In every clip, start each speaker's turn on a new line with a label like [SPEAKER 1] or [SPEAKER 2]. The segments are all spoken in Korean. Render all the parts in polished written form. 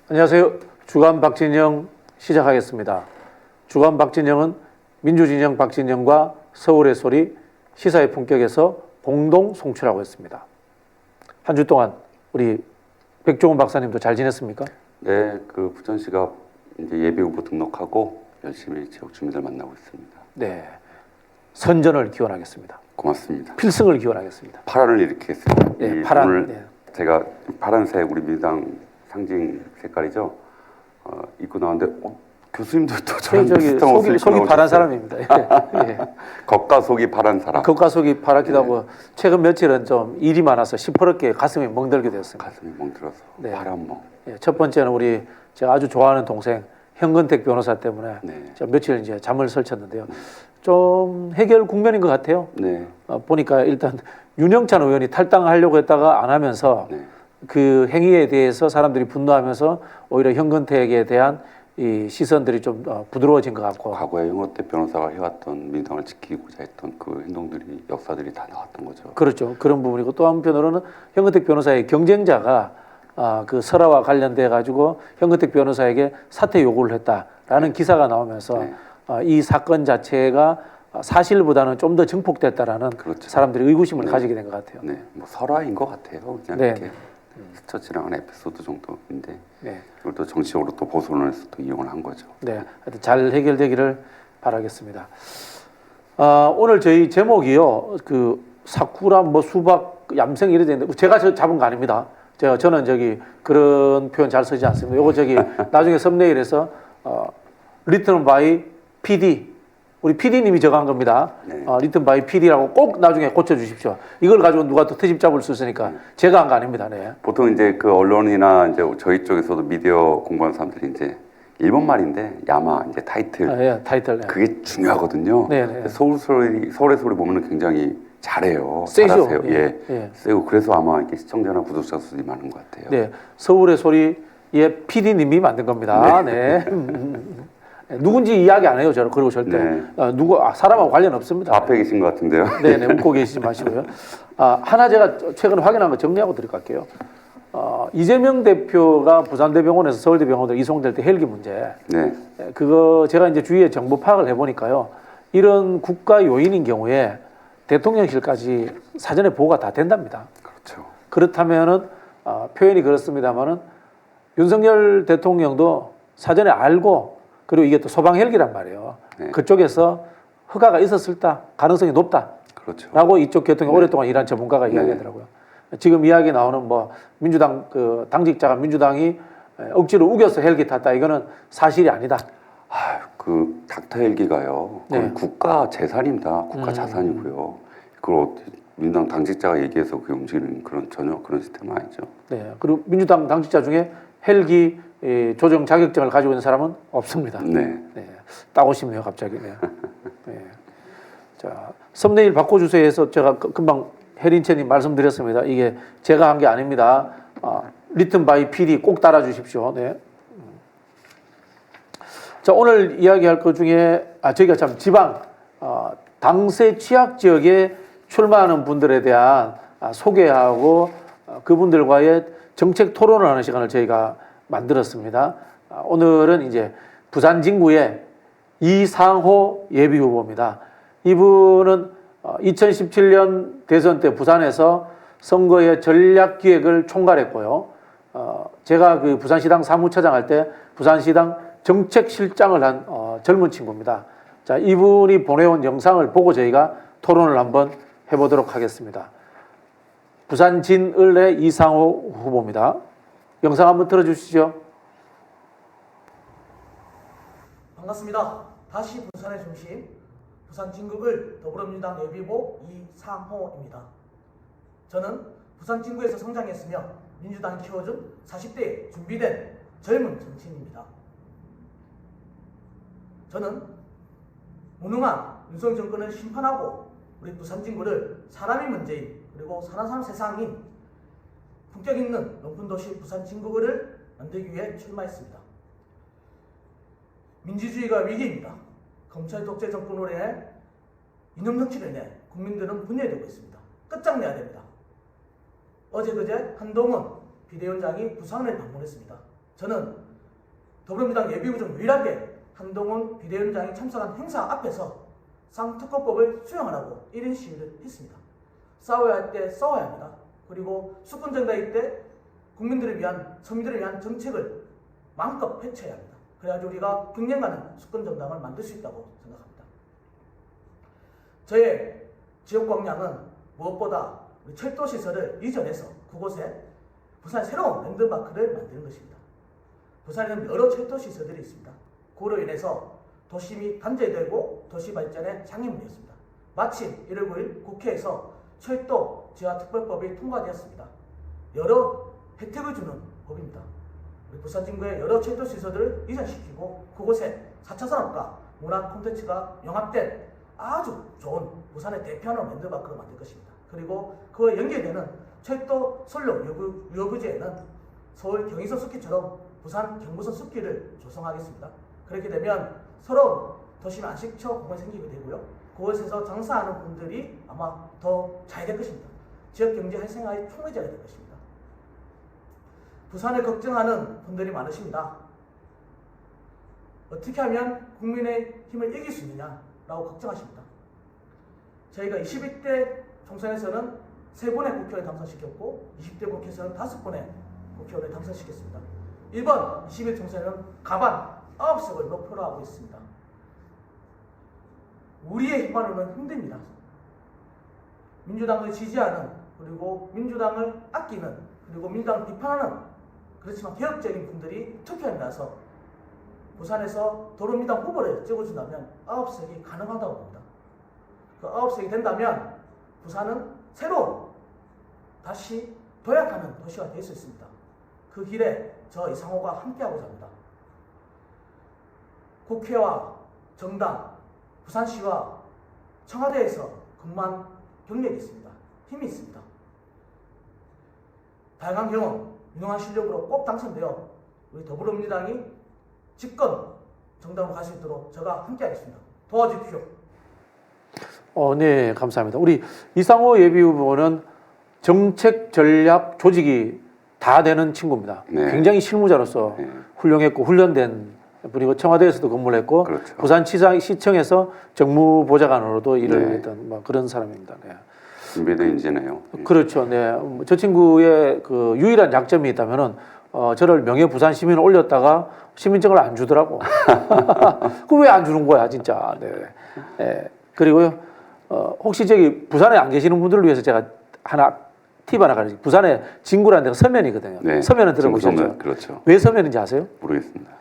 [SPEAKER 1] 안녕하세요. 주간 박진영 시작하겠습니다. 주간 박진영은 민주진영 박진영과 서울의 소리 시사의 품격에서 공동 송출하고 있습니다. 한 주 동안 우리 백종원 박사님도 잘 지냈습니까?
[SPEAKER 2] 네, 그 부천시가 이제 예비 후보 등록하고 열심히 지역 주민들 만나고 있습니다.
[SPEAKER 1] 네, 선전을 기원하겠습니다.
[SPEAKER 2] 고맙습니다.
[SPEAKER 1] 필승을 기원하겠습니다.
[SPEAKER 2] 파란을 일으키겠습니다.
[SPEAKER 1] 네, 파란.
[SPEAKER 2] 오늘
[SPEAKER 1] 네.
[SPEAKER 2] 제가 파란색 우리 민주당 상징 색깔이죠. 입고 나왔는데 교수님도 또 저랑 비슷한 옷을 입고
[SPEAKER 1] 속이 파란 사람입니다. 예.
[SPEAKER 2] 겉과 속이 파란 사람.
[SPEAKER 1] 겉과 속이 파랗기도 하고 최근 며칠은 좀 일이 많아서 시퍼렇게 가슴이 멍들게 됐습니다.
[SPEAKER 2] 가슴이 멍들어서
[SPEAKER 1] 네.
[SPEAKER 2] 파란 멍.
[SPEAKER 1] 예, 첫 번째는 제가 아주 좋아하는 동생 현근택 변호사 때문에 제가 며칠 이제 잠을 설쳤는데요. 좀 해결 국면인 것 같아요.
[SPEAKER 2] 네.
[SPEAKER 1] 보니까 일단 윤영찬 의원이 탈당하려고 했다가 안 하면서 그 행위에 대해서 사람들이 분노하면서 오히려 현근택에 대한 이 시선들이 좀 부드러워진 것 같고,
[SPEAKER 2] 과거에 현근택 변호사가 해왔던 민주당을 지키고자 했던 그 행동들이 역사들이 다 나왔던 거죠.
[SPEAKER 1] 그렇죠. 그런 부분이고, 또 한편으로는 현근택 변호사의 경쟁자가 그 설화와 관련돼 가지고 현근택 변호사에게 사퇴 요구를 했다라는 기사가 나오면서 이 사건 자체가 사실보다는 좀 더 증폭됐다라는
[SPEAKER 2] 그렇죠.
[SPEAKER 1] 사람들이 의구심을 가지게 된 것 같아요.
[SPEAKER 2] 네, 뭐 설화인 것 같아요. 그냥 이렇게 스쳐 지나간 에피소드 정도인데 이걸 또 정치적으로 또 보수론을 해서 또 이용을 한 거죠.
[SPEAKER 1] 네, 하여튼 잘 해결되기를 바라겠습니다. 오늘 저희 제목이요, 그 사쿠라 뭐 수박 얌생 이래 되는데 제가 잡은 거 아닙니다. 저는 그런 표현 잘 쓰지 않습니다. 요거 나중에 썸네일에서 리튼 바이 PD, 우리 PD님이 적은 겁니다. 리튼 바이 PD라고 꼭 나중에 고쳐주십시오. 이걸 가지고 누가 또 트집 잡을 수 있으니까 제가 한 거 아닙니다. 네.
[SPEAKER 2] 보통 이제 그 언론이나 이제 저희 쪽에서도 미디어 공부하는 사람들이 이제 일본 말인데 야마 이제 타이틀,
[SPEAKER 1] 타이틀.
[SPEAKER 2] 그게 중요하거든요. 서울의 소리 보면은 굉장히 잘해요.
[SPEAKER 1] 세죠.
[SPEAKER 2] 잘하세요. 세고 그래서 아마 이렇게 시청자나 구독자 수들이 많은 것 같아요.
[SPEAKER 1] 네, 서울의 소리의 PD님이 만든 겁니다. 네. 누군지 이야기 안 해요, 저는. 그리고 절대 사람하고 관련 없습니다.
[SPEAKER 2] 앞에 계신 것 같은데요.
[SPEAKER 1] 네네, 웃고 계시지 마시고요. 하나 제가 최근에 확인한 거 정리하고 들어갈게요. 이재명 대표가 부산대병원에서 서울대병원으로 이송될 때 헬기 문제. 그거 제가 이제 주위에 정보 파악을 해보니까요. 이런 국가 요인인 경우에 대통령실까지 사전에 보고가 다 된답니다.
[SPEAKER 2] 그렇죠.
[SPEAKER 1] 그렇다면은 표현이 그렇습니다만은 윤석열 대통령도 사전에 알고, 그리고 이게 또 소방 헬기란 말이에요. 그쪽에서 허가가 있었을 가능성이 높다.
[SPEAKER 2] 그렇죠.
[SPEAKER 1] 라고 이쪽 계통에 오랫동안 일한 전문가가 이야기하더라고요. 지금 이야기 나오는 민주당 그 당직자가 민주당이 억지로 우겨서 헬기 탔다, 이거는 사실이 아니다.
[SPEAKER 2] 그 닥터 헬기가요. 국가 재산입니다. 국가 자산이고요. 그걸 민주당 당직자가 얘기해서 그게 움직이는 전혀 그런 시스템은 아니죠. 네.
[SPEAKER 1] 그리고 민주당 당직자 중에 헬기 조정 자격증을 가지고 있는 사람은 없습니다. 따오시네요, 갑자기. 자, 썸네일 바꿔주세요 해서 제가 금방 혜린채님 말씀드렸습니다. 이게 제가 한 게 아닙니다. 리튼 바이 PD 꼭 따라주십시오. 네. 자, 오늘 이야기할 것 중에 저희가 참 지방 당세 취약 지역에 출마하는 분들에 대한 소개하고 그분들과의 정책 토론을 하는 시간을 저희가 만들었습니다. 오늘은 이제 부산 진구의 이상호 예비 후보입니다. 이분은 2017년 대선 때 부산에서 선거의 전략 기획을 총괄했고요. 제가 그 부산시당 사무처장 할 때 부산시당 정책실장을 한 젊은 친구입니다. 자, 이분이 보내온 영상을 보고 저희가 토론을 한번 해보도록 하겠습니다. 부산 진을의 이상호 후보입니다. 영상 한번 틀어주시죠.
[SPEAKER 3] 반갑습니다. 다시 부산의 중심, 부산 진구을 더불어민주당 예비후보 이상호입니다. 저는 부산 진구에서 성장했으며 민주당이 키워준 40대에 준비된 젊은 정치인입니다. 저는 무능한 윤석열 정권을 심판하고 우리 부산 진구를 사람이 문제인, 그리고 사람 세상인 품격 있는 농촌도시 부산 진구를 만들기 위해 출마했습니다. 민주주의가 위기입니다. 검찰 독재 정권으로 인해 이념 정치로 인해 국민들은 분열되고 있습니다. 끝장내야 됩니다. 어제 그제 한동훈 비대위원장이 부산을 방문했습니다. 저는 더불어민주당 예비후 중 유일하게 한동훈 비대위원장이 참석한 행사 앞에서 상특검법을 수용하라고 1인 시위를 했습니다. 싸워야 할 때 싸워야 합니다. 그리고 수권정당일 때 국민들을 위한, 서민들을 위한 정책을 마음껏 펼쳐야 합니다. 그래야지 우리가 경쟁 가는 수권정당을 만들 수 있다고 생각합니다. 저의 지역 광량은 무엇보다 우리 철도시설을 이전해서 그곳에 부산의 새로운 랜드마크를 만드는 것입니다. 부산에는 여러 철도시설들이 있습니다. 그로 인해서 도심이 단절되고 도시 발전에 장애물이었습니다. 마침 1월 9일 국회에서 철도 지하특별법이 통과되었습니다. 여러 혜택을 주는 법입니다. 우리 부산 진구의 여러 철도시설들을 이전시키고 그곳에 4차 산업과 문화 콘텐츠가 영합된 아주 좋은 부산의 대표하는 랜드마크를 만들 것입니다. 그리고 그와 연계되는 철도 선로 유역구지에는 서울 경의선 숲길처럼 부산 경부선 숲길을 조성하겠습니다. 그렇게 되면 새로운 도심 안식처 공간이 생기게 되고요. 그곳에서 장사하는 분들이 아마 더 잘 될 것입니다. 지역 경제 활성화의 촉매제가 될 것입니다. 부산을 걱정하는 분들이 많으십니다. 어떻게 하면 국민의 힘을 이길 수 있느냐라고 걱정하십니다. 저희가 21대 총선에서는 3번의 국회의원 당선시켰고 20대 국회에서는 5번의 국회의원을 당선시켰습니다. 이번 21대 총선에는 가반 9석을 목표로 하고 있습니다. 우리의 힘만으로는 힘듭니다. 민주당을 지지하는, 그리고 민주당을 아끼는, 그리고 민주당을 비판하는, 그렇지만 개혁적인 분들이 투표에 나서 부산에서 더불어민주당 후보를 찍어준다면 9석이 가능하다고 봅니다. 그 9석이 된다면 부산은 새로운, 다시 도약하는 도시가 될 수 있습니다. 그 길에 저 이상호가 함께하고자 합니다. 국회와 정당, 부산시와 청와대에서 근무한 경력이 있습니다. 힘이 있습니다. 다양한 경험, 유능한 실력으로 꼭 당선되어 우리 더불어민주당이 집권 정당으로 갈 수 있도록 제가 함께하겠습니다. 도와주십시오.
[SPEAKER 1] 네, 감사합니다. 우리 이상호 예비후보는 정책 전략 조직이 다 되는 친구입니다.
[SPEAKER 2] 네.
[SPEAKER 1] 굉장히 실무자로서
[SPEAKER 2] 네.
[SPEAKER 1] 훌륭했고 훈련된 분이고 청와대에서도 근무를 했고
[SPEAKER 2] 그렇죠.
[SPEAKER 1] 부산시청에서 정무보좌관으로도 일을
[SPEAKER 2] 네.
[SPEAKER 1] 했던 뭐 그런 사람입니다. 네.
[SPEAKER 2] 준비된 인재네요.
[SPEAKER 1] 그렇죠. 네. 저 친구의 그 유일한 약점이 있다면은 저를 명예 부산 시민을 올렸다가 시민증을 안 주더라고. 그 왜 안 주는 거야, 진짜. 네. 네. 그리고요, 혹시 저기 부산에 안 계시는 분들을 위해서 제가 팁 하나 가르쳐. 부산에 진구라는 데가 서면이거든요.
[SPEAKER 2] 네.
[SPEAKER 1] 서면은 들어보셨죠?
[SPEAKER 2] 서면, 그렇죠.
[SPEAKER 1] 왜 서면인지 아세요?
[SPEAKER 2] 모르겠습니다.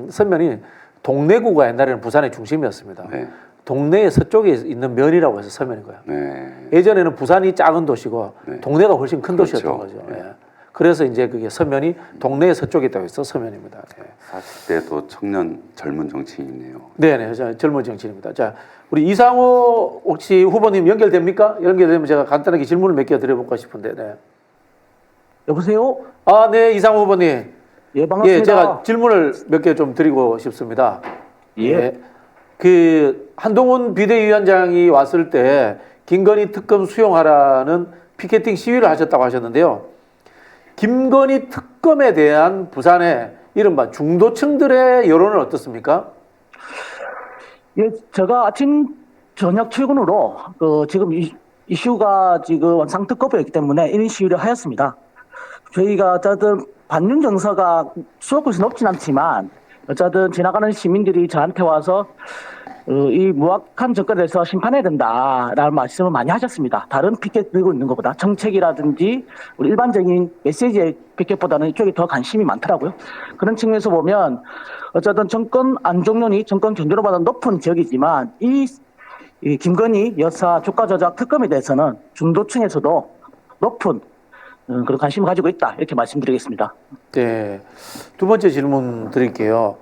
[SPEAKER 1] 서면이 동래구가 옛날에는 부산의 중심이었습니다.
[SPEAKER 2] 네.
[SPEAKER 1] 동네의 서쪽에 있는 면이라고 해서 서면인 거예요.
[SPEAKER 2] 네.
[SPEAKER 1] 예전에는 부산이 작은 도시고
[SPEAKER 2] 네.
[SPEAKER 1] 동네가 훨씬 큰
[SPEAKER 2] 그렇죠.
[SPEAKER 1] 도시였던 거죠.
[SPEAKER 2] 네.
[SPEAKER 1] 예. 그래서 이제 그게 서면이 동네의 서쪽에 있다고 해서 서면입니다. 예.
[SPEAKER 2] 40대 청년 젊은 정치인이네요.
[SPEAKER 1] 네네, 젊은 정치인입니다. 자, 우리 이상호 혹시 후보님 연결됩니까? 연결되면 제가 간단하게 질문을 몇 개 드려볼까 싶은데. 네.
[SPEAKER 4] 여보세요?
[SPEAKER 1] 아, 네, 이상호 후보님.
[SPEAKER 4] 예, 반갑습니다.
[SPEAKER 1] 예, 제가 질문을 몇 개 좀 드리고 싶습니다.
[SPEAKER 4] 예.
[SPEAKER 1] 그 한동훈 비대위원장이 왔을 때 김건희 특검 수용하라는 피켓팅 시위를 하셨다고 하셨는데요. 김건희 특검에 대한 부산의 이른바 중도층들의 여론은 어떻습니까?
[SPEAKER 4] 예, 제가 아침 저녁 출근으로 지금 이슈가 지금 상특검이기 때문에 이런 시위를 하였습니다. 저희가 어쨌든 반윤 정서가 수도권에서 높진 않지만 어쨌든 지나가는 시민들이 저한테 와서 이 무악한 정권에서 심판해야 된다라는 말씀을 많이 하셨습니다. 다른 피켓 들고 있는 것보다 정책이라든지 우리 일반적인 메시지의 피켓보다는 이쪽에 더 관심이 많더라고요. 그런 측면에서 보면 어쨌든 정권 안정론이 정권 견제로보다 높은 지역이지만 이 김건희 여사 주가 조작 특검에 대해서는 중도층에서도 높은 그런 관심을 가지고 있다 이렇게 말씀드리겠습니다.
[SPEAKER 1] 네. 두 번째 질문 드릴게요.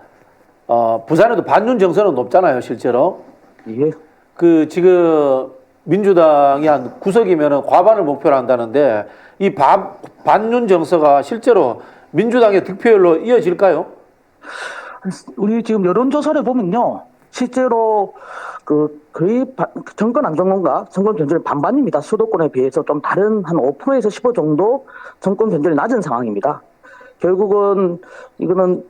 [SPEAKER 1] 부산에도 반윤 정서는 높잖아요, 실제로.
[SPEAKER 4] 예.
[SPEAKER 1] 그 지금 민주당이 한 9석이면 과반을 목표로 한다는데 이 반윤 정서가 실제로 민주당의 득표율로 이어질까요?
[SPEAKER 4] 우리 지금 여론조사를 보면요, 실제로 거의 정권 안정론과 정권 견제율 반반입니다. 수도권에 비해서 좀 다른 한 5%에서 15% 정도 정권 견제율이 낮은 상황입니다. 결국은 이거는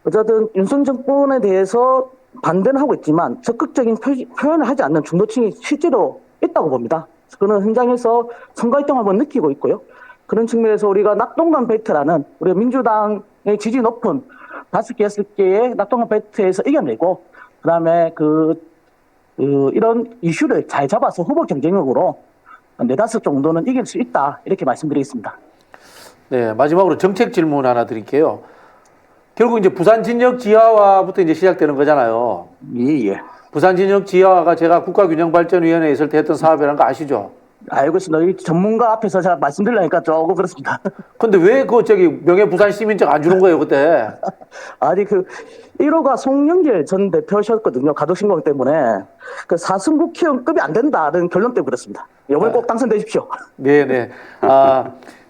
[SPEAKER 4] 어쨌든 윤석열 정권에 대해서 반대는 하고 있지만 적극적인 표현을 하지 않는 중도층이 실제로 있다고 봅니다. 그는 현장에서 선거활동 한번 느끼고 있고요. 그런 측면에서 우리가 낙동강 벨트라는 우리 민주당의 지지 높은 5개, 6개의 낙동강 벨트에서 이겨내고 그다음에 이런 이슈를 잘 잡아서 후보 경쟁력으로 4-5 정도는 이길 수 있다 이렇게 말씀드리겠습니다.
[SPEAKER 1] 네, 마지막으로 정책 질문 하나 드릴게요. 결국 이제 부산 진역 지하화부터 이제 시작되는 거잖아요.
[SPEAKER 4] 예.
[SPEAKER 1] 부산 진역 지하화가 제가 국가균형발전위원회에 있을 때 했던 사업이라는 거 아시죠?
[SPEAKER 4] 알고 있습니다. 이 전문가 앞에서 제가 말씀드리려니까 조금 그렇습니다.
[SPEAKER 1] 근데 왜 명예 부산 시민증 안 주는 거예요, 그때?
[SPEAKER 4] 아니 1호가 송영길 전 대표셨거든요. 가덕신공 때문에 그 4승 국회의원급이 안 된다는 결론 때문에 그렇습니다. 이번에 꼭 당선되십시오.
[SPEAKER 1] 네네.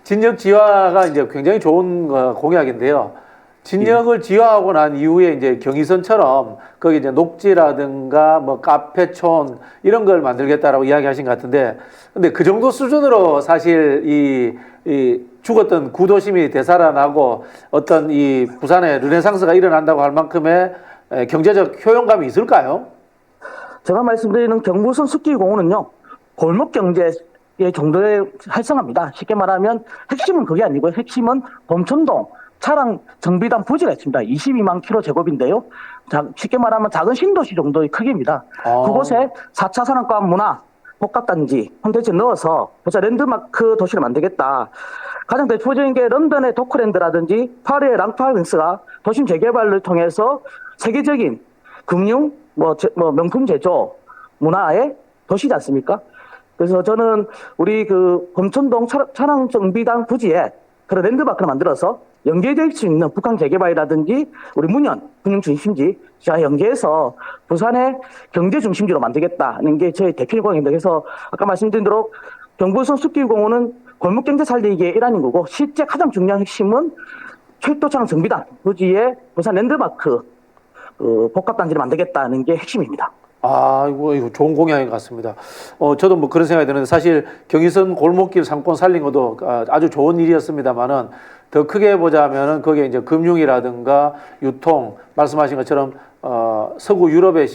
[SPEAKER 1] 진역 지하가 이제 굉장히 좋은 공약인데요. 진역을 지하하고 난 이후에 이제 경의선처럼 거기 이제 녹지라든가 뭐 카페촌 이런 걸 만들겠다라고 이야기하신 것 같은데, 근데 그 정도 수준으로 사실 이 죽었던 구도심이 되살아나고 어떤 이 부산에 르네상스가 일어난다고 할 만큼의 경제적 효용감이 있을까요?
[SPEAKER 4] 제가 말씀드리는 경부선 숲길공원은요. 골목 경제의 정도의 활성화입니다. 쉽게 말하면 핵심은 그게 아니고요. 핵심은 범천동 차량 정비단 부지가 있습니다. 22만 km²인데요. 쉽게 말하면 작은 신도시 정도의 크기입니다. 그곳에 4차 산업과학 문화 복합단지 콘텐츠를 넣어서 부산 랜드마크 도시를 만들겠다. 가장 대표적인 게 런던의 도크랜드라든지 파리의 랑파르스가 도심 재개발을 통해서 세계적인 금융, 명품 제조, 문화의 도시지 않습니까? 그래서 저는 우리 범천동 차량 정비단 부지에 그런 랜드마크를 만들어서 연계될 수 있는 북한 재개발이라든지 우리 문현 금융 중심지 자 연계해서 부산의 경제 중심지로 만들겠다는 게 저희 대표공약입니다. 그래서 아까 말씀드린 대로 경부선 숲길공원은 골목 경제 살리기의 일환인 거고 실제 가장 중요한 핵심은 철도차량 정비단 부지에 부산 랜드마크 복합단지를 만들겠다는 게 핵심입니다.
[SPEAKER 1] 이거 좋은 공약인 것 같습니다. 저도 뭐 그런 생각이 드는데 사실 경의선 골목길 상권 살린 것도 아주 좋은 일이었습니다만은 더 크게 보자면은 거기에 이제 금융이라든가 유통, 말씀하신 것처럼 서구 유럽의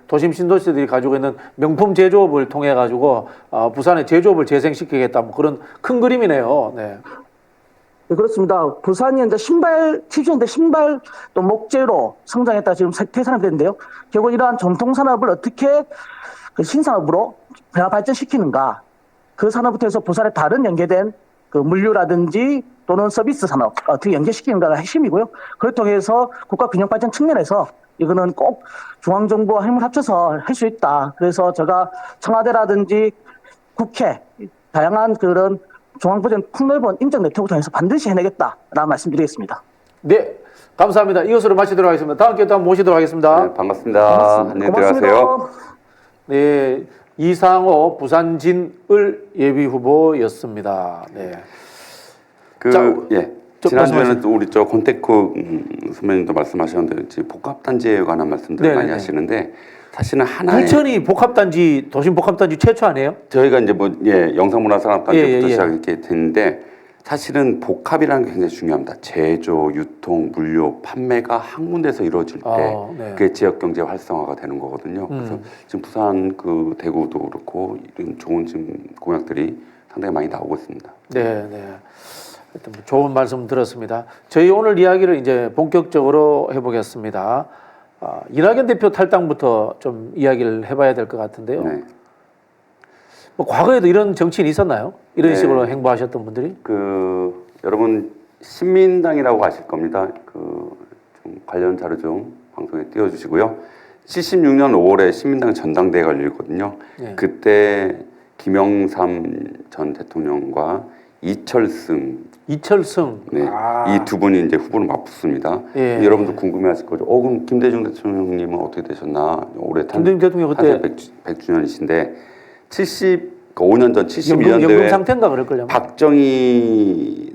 [SPEAKER 1] 도심 신도시들이 가지고 있는 명품 제조업을 통해 가지고 부산의 제조업을 재생시키겠다 뭐 그런 큰 그림이네요. 네.
[SPEAKER 4] 네, 그렇습니다. 부산이 이제 치주인데 신발 또 목재로 성장했다 지금 태산업이 됐는데요. 결국 이러한 전통 산업을 어떻게 신산업으로 변화 발전시키는가. 그 산업부터 해서 부산의 다른 연계된 물류라든지 또는 서비스 산업 어떻게 연계시키는가가 핵심이고요. 그걸 통해서 국가 균형 발전 측면에서 이거는 꼭 중앙정부와 힘을 합쳐서 할 수 있다. 그래서 제가 청와대라든지 국회 다양한 그런 중앙부전 폭넓은 인적 네트워크 통해서 반드시 해내겠다라는 말씀드리겠습니다.
[SPEAKER 1] 네, 감사합니다. 이것으로 마치도록 하겠습니다. 다음 기회에 또 한번 모시도록 하겠습니다.
[SPEAKER 2] 네, 반갑습니다. 안녕히 들어가세요.
[SPEAKER 1] 네, 이상호 부산진을 예비 후보였습니다. 네.
[SPEAKER 2] 지난주에는 또 우리 권태크 선배님도 말씀하셨는데 복합단지에 관한 말씀들 많이 하시는데 사실은 하나의
[SPEAKER 1] 부천이 복합단지 도심 복합단지 최초 아니에요?
[SPEAKER 2] 저희가 이제 영상문화산업단지부터 시작이 됐는데 사실은 복합이라는 게 굉장히 중요합니다. 제조, 유통, 물류, 판매가 한 군데서 이루어질 때 그게 지역 경제 활성화가 되는 거거든요. 그래서 지금 부산 대구도 그렇고 이런 좋은 지금 공약들이 상당히 많이 나오고 있습니다.
[SPEAKER 1] 네. 하여튼 좋은 말씀 들었습니다. 저희 오늘 이야기를 이제 본격적으로 해보겠습니다. 이낙연 대표 탈당부터 좀 이야기를 해봐야 될 것 같은데요.
[SPEAKER 2] 네.
[SPEAKER 1] 뭐 과거에도 이런 정치인이 있었나요? 이런 식으로 행보하셨던 분들이?
[SPEAKER 2] 여러분 신민당이라고 아실 겁니다. 좀 관련 자료 좀 방송에 띄워주시고요. 76년 5월에 신민당 전당대회가 열리거든요. 네. 그때 김영삼 전 대통령과 이철승. 네. 이 두 분이 이제 후보를 맞붙습니다. 여러분도 궁금해하실 거죠. 그럼 김대중 대통령님은 어떻게 되셨나? 올해
[SPEAKER 1] 김대중 대통령 그때
[SPEAKER 2] 100주년이신데 5년 전 71년도에
[SPEAKER 1] 연금 상태인가 그럴걸요.
[SPEAKER 2] 박정희와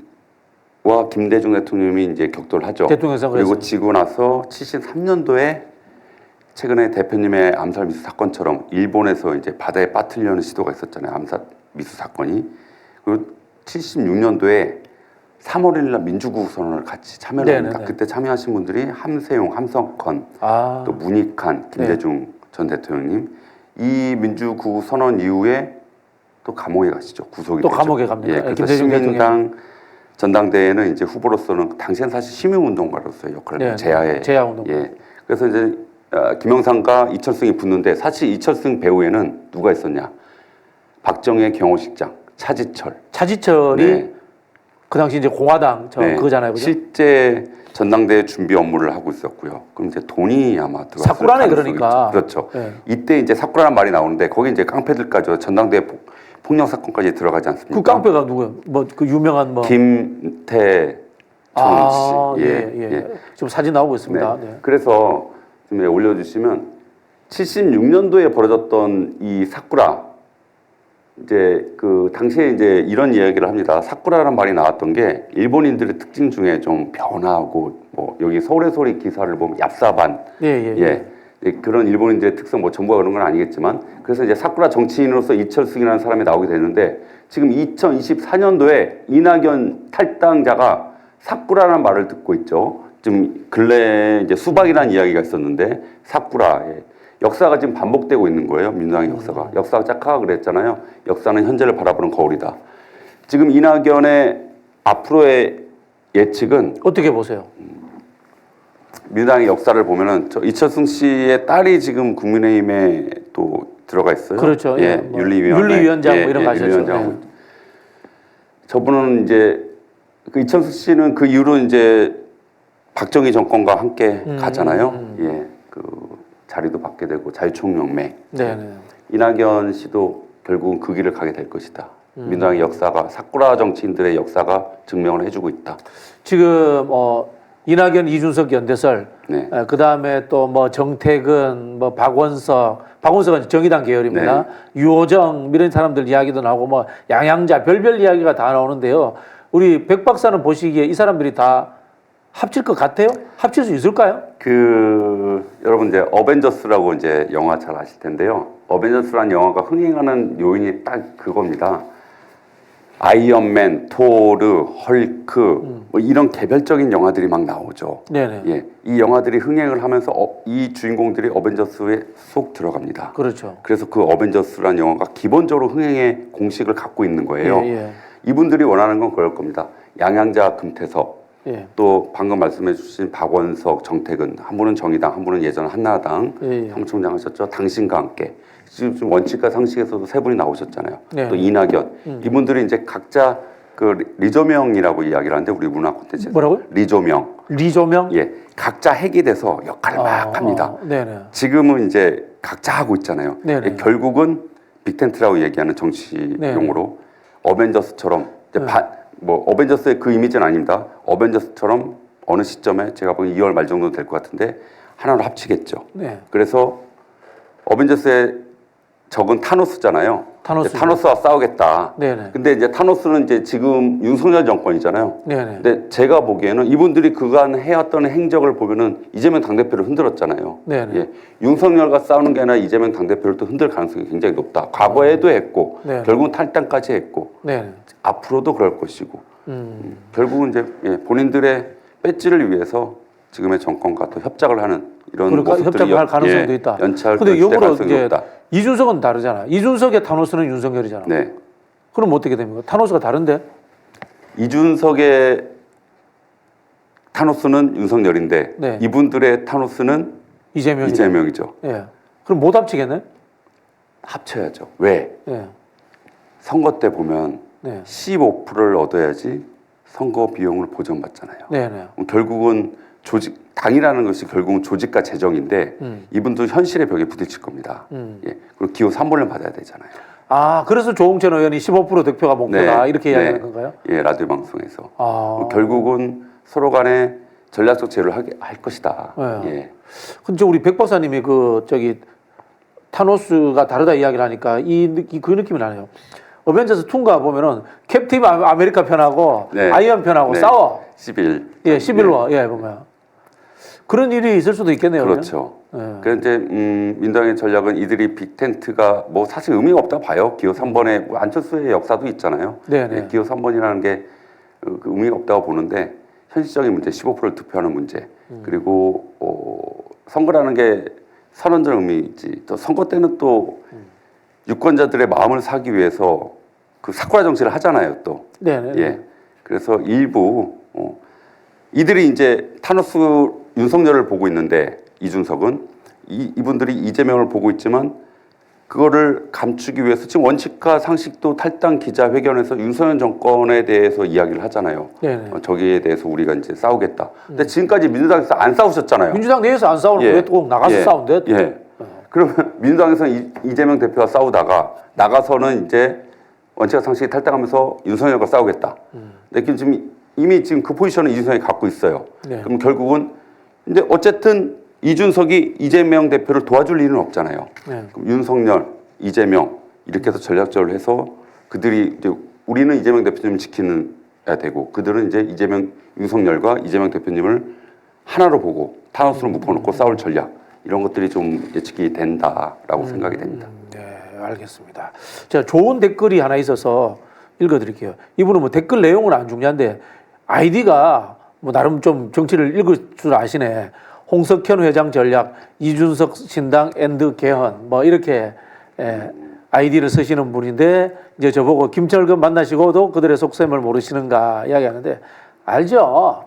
[SPEAKER 2] 김대중 대통령이 이제 격돌을 하죠. 그리고 지고 나서 73년도에 최근에 대표님의 암살 미수 사건처럼 일본에서 이제 바다에 빠뜨리려는 시도가 있었잖아요. 암살 미수 사건이. 그리고 76년도에 3월 1일 날 민주구호 선언을 같이 참여를 합니다.
[SPEAKER 1] 네네네.
[SPEAKER 2] 그때 참여하신 분들이 함세용, 함성헌,
[SPEAKER 1] 아,
[SPEAKER 2] 또 문익환, 김대중 전 대통령님. 이 민주구호 선언 이후에 또 감옥에 가시죠. 구속이
[SPEAKER 1] 또
[SPEAKER 2] 되죠.
[SPEAKER 1] 감옥에 갑니다.
[SPEAKER 2] 예, 그래서
[SPEAKER 1] 김대중
[SPEAKER 2] 시민당 전당대회는 이제 후보로서는 당시엔 사실 시민운동가로서의 역할을
[SPEAKER 1] 네,
[SPEAKER 2] 제야에
[SPEAKER 1] 제야 운동.
[SPEAKER 2] 예. 그래서 이제 김영삼과 이철승이 붙는데 사실 이철승 배후에는 누가 있었냐? 박정희 경호실장 차지철.
[SPEAKER 1] 차지철이
[SPEAKER 2] 네.
[SPEAKER 1] 그 당시 이제 공화당
[SPEAKER 2] 네.
[SPEAKER 1] 그거잖아요, 그죠?
[SPEAKER 2] 실제 전당대회 준비 업무를 하고 있었고요. 그럼 이제 돈이 아마 들어갔을
[SPEAKER 1] 사쿠라네
[SPEAKER 2] 가능성이
[SPEAKER 1] 그러니까.
[SPEAKER 2] 있죠. 그렇죠.
[SPEAKER 1] 네.
[SPEAKER 2] 이때 이제 사쿠라는 말이 나오는데 거기 이제 깡패들까지 전당대회 폭력 사건까지 들어가지 않습니까?
[SPEAKER 1] 그 깡패가 누구예요? 뭐 그 유명한 뭐
[SPEAKER 2] 김태정
[SPEAKER 1] 아,
[SPEAKER 2] 씨.
[SPEAKER 1] 예. 지금 사진 나오고 있습니다.
[SPEAKER 2] 네.
[SPEAKER 1] 네.
[SPEAKER 2] 그래서 좀 올려주시면 76년도에 벌어졌던 이 사쿠라 이제 그 당시에 이제 이런 이야기를 합니다. 사쿠라라는 말이 나왔던 게 일본인들의 특징 중에 좀 변화하고 뭐 여기 서울의 소리 기사를 보면 얍사반 예. 그런 일본인들의 특성 뭐 전부가 그런 건 아니겠지만 그래서 이제 사쿠라 정치인으로서 이철승이라는 사람이 나오게 되는데 지금 2024년도에 이낙연 탈당자가 사쿠라라는 말을 듣고 있죠. 좀 근래 이제 수박이라는 이야기가 있었는데 사쿠라의 역사가 지금 반복되고 있는 거예요. 민주당의 역사가. 역사가 짝하가 그랬잖아요. 역사는 현재를 바라보는 거울이다. 지금 이낙연의 앞으로의 예측은
[SPEAKER 1] 어떻게 보세요?
[SPEAKER 2] 민주당의 역사를 보면은 저 이철승 씨의 딸이 지금 국민의힘에 또 들어가 있어요.
[SPEAKER 1] 그렇죠.
[SPEAKER 2] 예,
[SPEAKER 1] 뭐
[SPEAKER 2] 윤리위원장
[SPEAKER 1] 뭐 이런 거 하셨죠.
[SPEAKER 2] 윤리위원장.
[SPEAKER 1] 네.
[SPEAKER 2] 저분은 이제 그 이철승 씨는 그 이후로 이제 박정희 정권과 함께 가잖아요. 예, 그 자리도 받게 되고 자유총연맹.
[SPEAKER 1] 네.
[SPEAKER 2] 이낙연 씨도 결국은 그 길을 가게 될 것이다. 민주당의 역사가 사쿠라 정치인들의 역사가 증명을 해주고 있다.
[SPEAKER 1] 지금 이낙연, 이준석 연대설,
[SPEAKER 2] 네.
[SPEAKER 1] 그 다음에 또 뭐 정태근, 뭐 박원석은 정의당 계열입니다. 유호정 이런 사람들 이야기도 나오고 뭐 양양자 별별 이야기가 다 나오는데요. 우리 백 박사는 보시기에 이 사람들이 다 합칠 것 같아요? 합칠 수 있을까요?
[SPEAKER 2] 여러분 이제 어벤져스라고 이제 영화 잘 아실 텐데요. 어벤져스라는 영화가 흥행하는 요인이 딱 그겁니다. 아이언맨, 토르, 헐크 뭐 이런 개별적인 영화들이 막 나오죠.
[SPEAKER 1] 네네.
[SPEAKER 2] 예, 이 영화들이 흥행을 하면서 이 주인공들이 어벤져스에 쏙 들어갑니다.
[SPEAKER 1] 그렇죠.
[SPEAKER 2] 그래서 그 어벤져스라는 영화가 기본적으로 흥행의 공식을 갖고 있는 거예요.
[SPEAKER 1] 예.
[SPEAKER 2] 이분들이 원하는 건 그럴 겁니다. 양양자, 금태섭,
[SPEAKER 1] 예.
[SPEAKER 2] 또 방금 말씀해 주신 박원석, 정태근, 한 분은 정의당, 한 분은 예전 한나라당 사무총장 하셨죠. 당신과 함께. 지금 원칙과 상식에서도 세 분이 나오셨잖아요.
[SPEAKER 1] 네.
[SPEAKER 2] 또 이낙연. 이분들이 이제 각자 그 리조명이라고 이야기를 하는데 우리 문화 콘텐츠에서.
[SPEAKER 1] 뭐라고요?
[SPEAKER 2] 리조명.
[SPEAKER 1] 리조명?
[SPEAKER 2] 예. 각자 핵이 돼서 역할을 막 합니다.
[SPEAKER 1] 네네.
[SPEAKER 2] 지금은 이제 각자 하고 있잖아요.
[SPEAKER 1] 네네.
[SPEAKER 2] 예, 결국은 빅텐트라고 얘기하는 정치
[SPEAKER 1] 네.
[SPEAKER 2] 용어로 어벤져스처럼 이제 뭐 어벤져스의 그 이미지는 아닙니다. 어벤져스처럼 어느 시점에 제가 보기엔 2월 말 정도 될 것 같은데 하나로 합치겠죠.
[SPEAKER 1] 네.
[SPEAKER 2] 그래서 어벤져스의 적은 타노스잖아요.
[SPEAKER 1] 타노스죠.
[SPEAKER 2] 타노스와 싸우겠다.
[SPEAKER 1] 네네.
[SPEAKER 2] 근데 이제 타노스는 이제 지금 윤석열 정권이잖아요.
[SPEAKER 1] 네네.
[SPEAKER 2] 근데 제가 보기에는 이분들이 그간 해왔던 행적을 보면은 이재명 당대표를 흔들었잖아요.
[SPEAKER 1] 네네.
[SPEAKER 2] 예. 윤석열과 싸우는 게 아니라 이재명 당대표를 또 흔들 가능성이 굉장히 높다. 과거에도 했고,
[SPEAKER 1] 네.
[SPEAKER 2] 결국은 탈당까지 했고,
[SPEAKER 1] 네네.
[SPEAKER 2] 앞으로도 그럴 것이고, 결국은 이제 본인들의 배지를 위해서 지금의 정권과 또 협작을 하는 이런
[SPEAKER 1] 그러니까
[SPEAKER 2] 모습들이
[SPEAKER 1] 협작할 가능성도 있다.
[SPEAKER 2] 연착
[SPEAKER 1] 근데 역으로
[SPEAKER 2] 가능성이
[SPEAKER 1] 이제
[SPEAKER 2] 높다.
[SPEAKER 1] 이준석은 다르잖아. 이준석의 타노스는 윤석열이잖아.
[SPEAKER 2] 네.
[SPEAKER 1] 그럼 어떻게 됩니까? 타노스가 다른데?
[SPEAKER 2] 이준석의 타노스는 윤석열인데
[SPEAKER 1] 네.
[SPEAKER 2] 이분들의 타노스는 이재명이죠.
[SPEAKER 1] 예. 그럼 못 합치겠네?
[SPEAKER 2] 합쳐야죠. 왜?
[SPEAKER 1] 예.
[SPEAKER 2] 선거 때 보면
[SPEAKER 1] 네.
[SPEAKER 2] 15%를 얻어야지 선거 비용을 보전받잖아요.
[SPEAKER 1] 네네.
[SPEAKER 2] 결국은 당이라는 것이 결국은 조직과 재정인데 이분도 현실의 벽에 부딪힐 겁니다. 예. 그리고 기호 3번을 받아야 되잖아요.
[SPEAKER 1] 아, 그래서 조홍천 의원이 15% 득표가 목표다. 이렇게 이야기하는 건가요?
[SPEAKER 2] 예, 라디오 방송에서. 결국은 서로 간에 전략적 제휴를 할 것이다.
[SPEAKER 1] 네.
[SPEAKER 2] 예.
[SPEAKER 1] 근데 우리 백 박사님이 타노스가 다르다 이야기를 하니까 그 느낌이 나네요. 어벤져스 2가 보면은 캡틴 아메리카 편하고
[SPEAKER 2] 네.
[SPEAKER 1] 아이언 편하고
[SPEAKER 2] 네.
[SPEAKER 1] 싸워.
[SPEAKER 2] 11.
[SPEAKER 1] 예, 11화. 예, 보면. 그런 일이 있을 수도 있겠네요.
[SPEAKER 2] 그렇죠.
[SPEAKER 1] 예.
[SPEAKER 2] 그래서 이제 민주당의 전략은 이들이 빅텐트가 뭐 사실 의미가 없다 봐요. 기호 3번에 안철수의 역사도 있잖아요.
[SPEAKER 1] 네네.
[SPEAKER 2] 예, 기호 3번이라는 게 그 의미가 없다고 보는데 현실적인 문제, 15% 투표하는 문제, 그리고 선거라는 게 선언적 의미이지 또 선거 때는 또 유권자들의 마음을 사기 위해서 그 사쿠라 정치를 하잖아요, 또.
[SPEAKER 1] 네네.
[SPEAKER 2] 예. 그래서 일부 이들이 이제 타노스 윤석열을 보고 있는데 이준석은 이분들이 이재명을 보고 있지만 그거를 감추기 위해서 지금 원칙과 상식도 탈당 기자회견에서 윤석열 정권에 대해서 이야기를 하잖아요.
[SPEAKER 1] 네네.
[SPEAKER 2] 저기에 대해서 우리가 이제 싸우겠다. 근데 지금까지 민주당에서 안 싸우셨잖아요.
[SPEAKER 1] 민주당 내에서 안 싸우는
[SPEAKER 2] 예.
[SPEAKER 1] 왜 꼭 나가서
[SPEAKER 2] 예.
[SPEAKER 1] 싸운대?
[SPEAKER 2] 예. 그러면 민주당에서는 이재명 대표와 싸우다가 나가서는 이제 원칙과 상식이 탈당하면서 윤석열과 싸우겠다. 근데 지금 이미 지금 그 포지션을 이준석이 갖고 있어요.
[SPEAKER 1] 네.
[SPEAKER 2] 그럼 결국은 이제 어쨌든 이준석이 이재명 대표를 도와줄 일은 없잖아요.
[SPEAKER 1] 네.
[SPEAKER 2] 그럼 윤석열, 이재명 이렇게 해서 전략적으로 해서 그들이 이제 우리는 이재명 대표님을 지키는야 되고 그들은 이제 윤석열과 이재명 대표님을 하나로 보고 타노스로 묶어놓고 싸울 전략 이런 것들이 좀 예측이 된다라고 생각이 됩니다.
[SPEAKER 1] 네, 알겠습니다. 자, 좋은 댓글이 하나 있어서 읽어드릴게요. 이분은 뭐 댓글 내용은 안 중요한데 아이디가 뭐 나름 좀 정치를 읽을 줄 아시네. 홍석현 회장 전략, 이준석 신당 앤드 개헌 뭐 이렇게 아이디를 쓰시는 분인데 이제 저보고 김철근 만나시고도 그들의 속셈을 모르시는가 이야기하는데 알죠.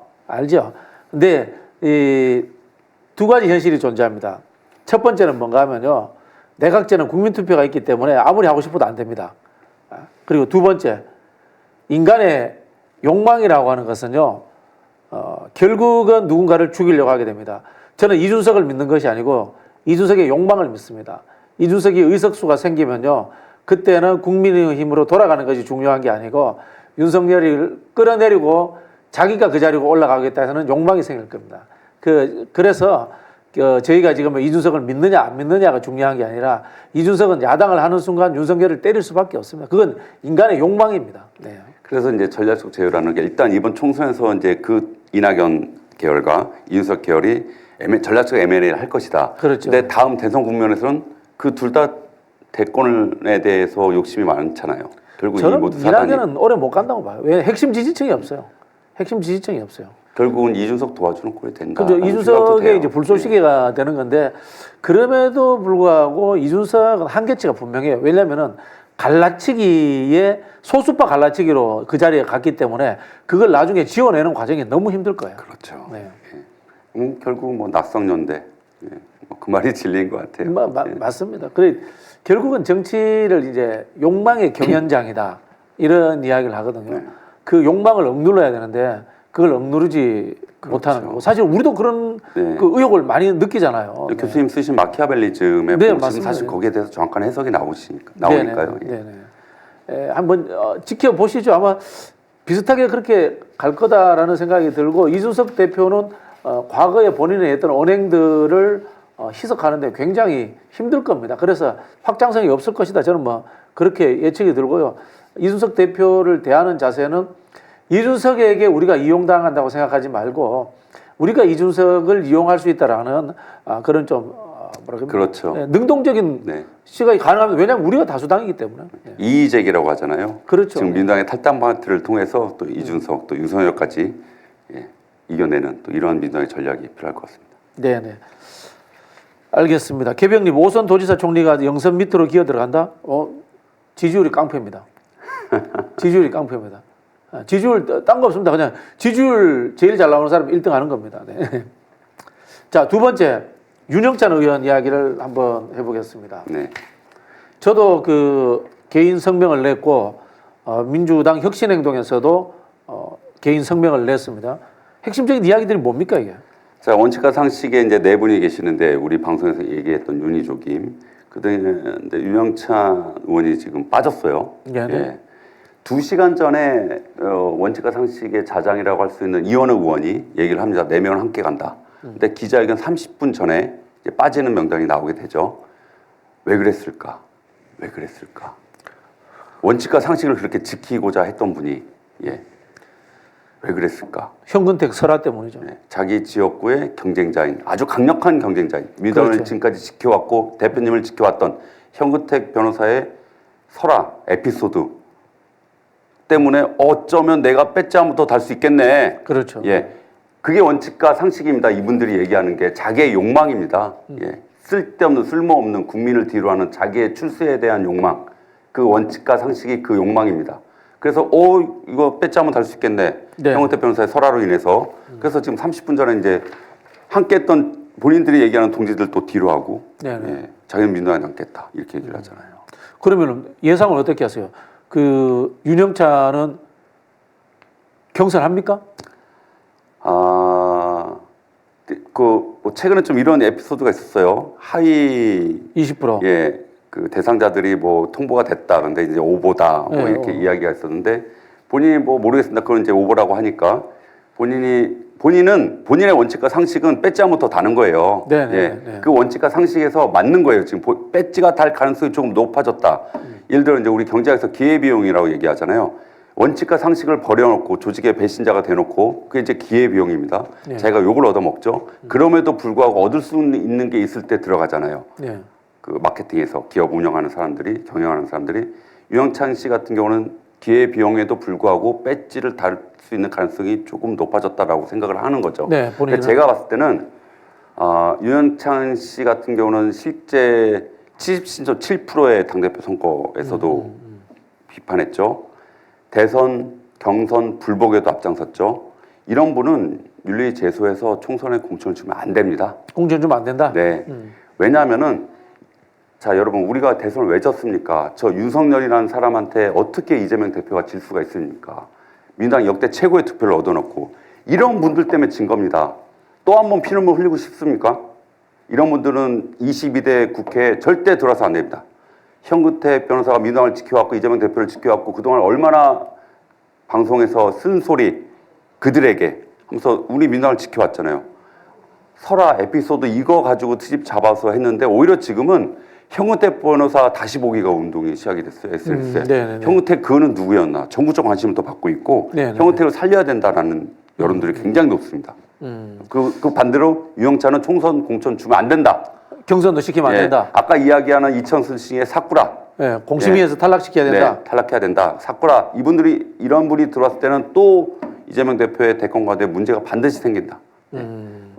[SPEAKER 1] 근데 이 두 가지 현실이 존재합니다. 첫 번째는 뭔가 하면요. 내각제는 국민투표가 있기 때문에 아무리 하고 싶어도 안 됩니다. 그리고 두 번째, 인간의 욕망이라고 하는 것은요. 결국은 누군가를 죽이려고 하게 됩니다. 저는 이준석을 믿는 것이 아니고 이준석의 욕망을 믿습니다. 이준석이 의석수가 생기면요. 그때는 국민의힘으로 돌아가는 것이 중요한 게 아니고 윤석열이 끌어내리고 자기가 그 자리로 올라가겠다 해서는 욕망이 생길 겁니다. 그래서 저희가 지금 이준석을 믿느냐 안 믿느냐가 중요한 게 아니라 이준석은 야당을 하는 순간 윤석열을 때릴 수밖에 없습니다. 그건 인간의 욕망입니다. 네.
[SPEAKER 2] 그래서 이제 전략적 제휴라는 게 일단 이번 총선에서 이제 그 이낙연 계열과 이준석 계열이 전략적 M&A를 할 것이다.
[SPEAKER 1] 그렇죠.
[SPEAKER 2] 근데 다음 대선 국면에서는 그 둘 다 대권에 대해서 욕심이 많잖아요. 결국 이
[SPEAKER 1] 저는
[SPEAKER 2] 모두 사단이
[SPEAKER 1] 이낙연은 오래 못 간다고 봐요. 왜 핵심 지지층이 없어요.
[SPEAKER 2] 결국은 이준석 도와주는 꼴이 된다.
[SPEAKER 1] 그죠. 이준석의 이제 불쏘시개가 되는 건데 그럼에도 불구하고 이준석은 한계치가 분명해요. 왜냐면은 갈라치기에 소수파 갈라치기로 그 자리에 갔기 때문에 그걸 나중에 지워내는 과정이 너무 힘들 거예요.
[SPEAKER 2] 그렇죠.
[SPEAKER 1] 네.
[SPEAKER 2] 결국 뭐 낙성연대 그 말이 진리인 것 같아요.
[SPEAKER 1] 맞습니다. 그래 결국은 정치를 이제 욕망의 경연장이다 이런 이야기를 하거든요.
[SPEAKER 2] 네.
[SPEAKER 1] 그 욕망을 억눌러야 되는데 그걸 억누르지 못하는 거고 사실 우리도 그런
[SPEAKER 2] 네.
[SPEAKER 1] 그 의욕을 많이 느끼잖아요. 네.
[SPEAKER 2] 교수님 쓰신 마키아벨리즘의
[SPEAKER 1] 네,
[SPEAKER 2] 보시면
[SPEAKER 1] 맞습니다.
[SPEAKER 2] 사실 거기에 대해서 정확한 해석이 나오니까요.
[SPEAKER 1] 네네. 한번 지켜보시죠. 아마 비슷하게 그렇게 갈 거다라는 생각이 들고 이준석 대표는 과거에 본인의 했던 언행들을 희석하는데 굉장히 힘들 겁니다. 그래서 확장성이 없을 것이다. 저는 뭐 그렇게 예측이 들고요. 이준석 대표를 대하는 자세는 이준석에게 우리가 이용당한다고 생각하지 말고 우리가 이준석을 이용할 수 있다라는 그런 좀 뭐랄까
[SPEAKER 2] 그렇죠.
[SPEAKER 1] 능동적인
[SPEAKER 2] 네.
[SPEAKER 1] 시각이 가능합니다. 왜냐하면 우리가 다수당이기 때문에.
[SPEAKER 2] 이의제기라고 하잖아요.
[SPEAKER 1] 그렇죠.
[SPEAKER 2] 지금 민주당의 탈당 파트를 통해서 또 이준석 또 윤석열까지 이겨내는 또 이러한 민주당의 전략이 필요할 것 같습니다.
[SPEAKER 1] 네네. 알겠습니다. 개병님, 오선 도지사 총리가 영선 밑으로 기어 들어간다? 지지율이 깡패입니다. 지지율 딴 거 없습니다. 그냥 지지율 제일 잘 나오는 사람 1등 하는 겁니다. 네. 자, 두 번째 윤영찬 의원 이야기를 한번 해보겠습니다.
[SPEAKER 2] 네.
[SPEAKER 1] 저도 그 개인 성명을 냈고 민주당 혁신행동에서도 개인 성명을 냈습니다. 핵심적인 이야기들이 뭡니까 이게?
[SPEAKER 2] 자, 원칙과 상식에 이제 네 분이 계시는데 우리 방송에서 얘기했던 윤희조김, 그다음에 윤영찬 의원이 지금 빠졌어요.
[SPEAKER 1] 네.
[SPEAKER 2] 2시간 전에 원칙과 상식의 자장이라고 할 수 있는 이원우 의원이 얘기를 합니다. 4명은 함께 간다. 근데 기자회견 30분 전에 이제 빠지는 명단이 나오게 되죠. 왜 그랬을까? 원칙과 상식을 그렇게 지키고자 했던 분이 왜 그랬을까?
[SPEAKER 1] 현근택 설화 때문이죠.
[SPEAKER 2] 자기 지역구의 경쟁자인 아주 강력한 경쟁자인 민주당을
[SPEAKER 1] 그렇죠.
[SPEAKER 2] 지금까지 지켜왔고 대표님을 지켜왔던 현근택 변호사의 설화 에피소드 때문에 어쩌면 내가 배지 한 번 더 달 수 있겠네.
[SPEAKER 1] 그렇죠.
[SPEAKER 2] 예, 그게 원칙과 상식입니다. 이분들이 얘기하는 게 자기의 욕망입니다. 예, 쓸데없는 쓸모없는 국민을 뒤로하는 자기의 출세에 대한 욕망, 그 원칙과 상식이 그 욕망입니다. 그래서 이거 배지 한 번 달 수 있겠네.
[SPEAKER 1] 네.
[SPEAKER 2] 형은택 변호사의 설화로 인해서 그래서 지금 30분 전에 이제 함께했던 본인들이 얘기하는 동지들 또 뒤로 하고
[SPEAKER 1] 네, 네.
[SPEAKER 2] 예, 자기는 민주당에 남겠다 이렇게 얘기를 하잖아요.
[SPEAKER 1] 그러면 예상을 어떻게 하세요? 그 윤영찬은 경선합니까?
[SPEAKER 2] 뭐 최근에 좀 이런 에피소드가 있었어요. 하위
[SPEAKER 1] 20%.
[SPEAKER 2] 예, 그 대상자들이 뭐 통보가 됐다. 근데 이제 오보다 뭐
[SPEAKER 1] 네,
[SPEAKER 2] 이렇게 이야기가 있었는데 본인이 뭐 모르겠습니다. 그건 이제 오보라고 하니까 본인은 본인의 원칙과 상식은 배지 한 번 더 다는 거예요.
[SPEAKER 1] 네, 네,
[SPEAKER 2] 예,
[SPEAKER 1] 네.
[SPEAKER 2] 그 원칙과 상식에서 맞는 거예요. 지금 배지가 달 가능성이 조금 높아졌다. 예를 들어 이제 우리 경제학에서 기회비용이라고 얘기하잖아요. 원칙과 상식을 버려놓고 조직의 배신자가 돼놓고 그게 이제 기회비용입니다.
[SPEAKER 1] 네.
[SPEAKER 2] 자기가 욕을 얻어먹죠. 그럼에도 불구하고 얻을 수 있는 게 있을 때 들어가잖아요.
[SPEAKER 1] 네.
[SPEAKER 2] 그 마케팅에서 기업 운영하는 사람들이 경영하는 사람들이 유영찬 씨 같은 경우는 기회비용에도 불구하고 배지를 달 수 있는 가능성이 조금 높아졌다라고 생각을 하는 거죠.
[SPEAKER 1] 네, 본인은.
[SPEAKER 2] 제가 봤을 때는 유영찬 씨 같은 경우는 실제 77.7%의 당대표 선거에서도 비판했죠. 대선, 경선, 불복에도 앞장섰죠. 이런 분은 윤리 제소해서 총선에 공천을 주면 안 됩니다.
[SPEAKER 1] 공천 주면 안 된다?
[SPEAKER 2] 네. 왜냐하면은 자 여러분 우리가 대선을 왜 졌습니까? 저 윤석열이라는 사람한테 어떻게 이재명 대표가 질 수가 있습니까? 민주당 역대 최고의 득표를 얻어놓고 이런 분들 때문에 진 겁니다. 또 한 번 피눈물 흘리고 싶습니까? 이런 분들은 22대 국회에 절대 들어와서 안 됩니다. 현근택 변호사가 민주당을 지켜왔고 이재명 대표를 지켜왔고 그동안 얼마나 방송에서 쓴소리 그들에게 하면서 우리 민주당을 지켜왔잖아요. 설화 에피소드 이거 가지고 트집 잡아서 했는데 오히려 지금은 현근택 변호사 다시 보기가 운동이 시작이 됐어요. SNS에.
[SPEAKER 1] 네네네.
[SPEAKER 2] 현근택 그거는 누구였나. 정부적 관심을 더 받고 있고
[SPEAKER 1] 네네네.
[SPEAKER 2] 현근택을 살려야 된다라는 여론들이 굉장히 높습니다. 그 반대로 유영찬은 총선 공천 주면 안 된다.
[SPEAKER 1] 경선도 시키면 안
[SPEAKER 2] 예,
[SPEAKER 1] 된다.
[SPEAKER 2] 아까 이야기하는 이천순 씨의 사쿠라.
[SPEAKER 1] 예, 공심위에서 탈락시켜야 된다.
[SPEAKER 2] 네, 탈락해야 된다. 사쿠라. 이런 분이 들어왔을 때는 또 이재명 대표의 대권 과도에 문제가 반드시 생긴다.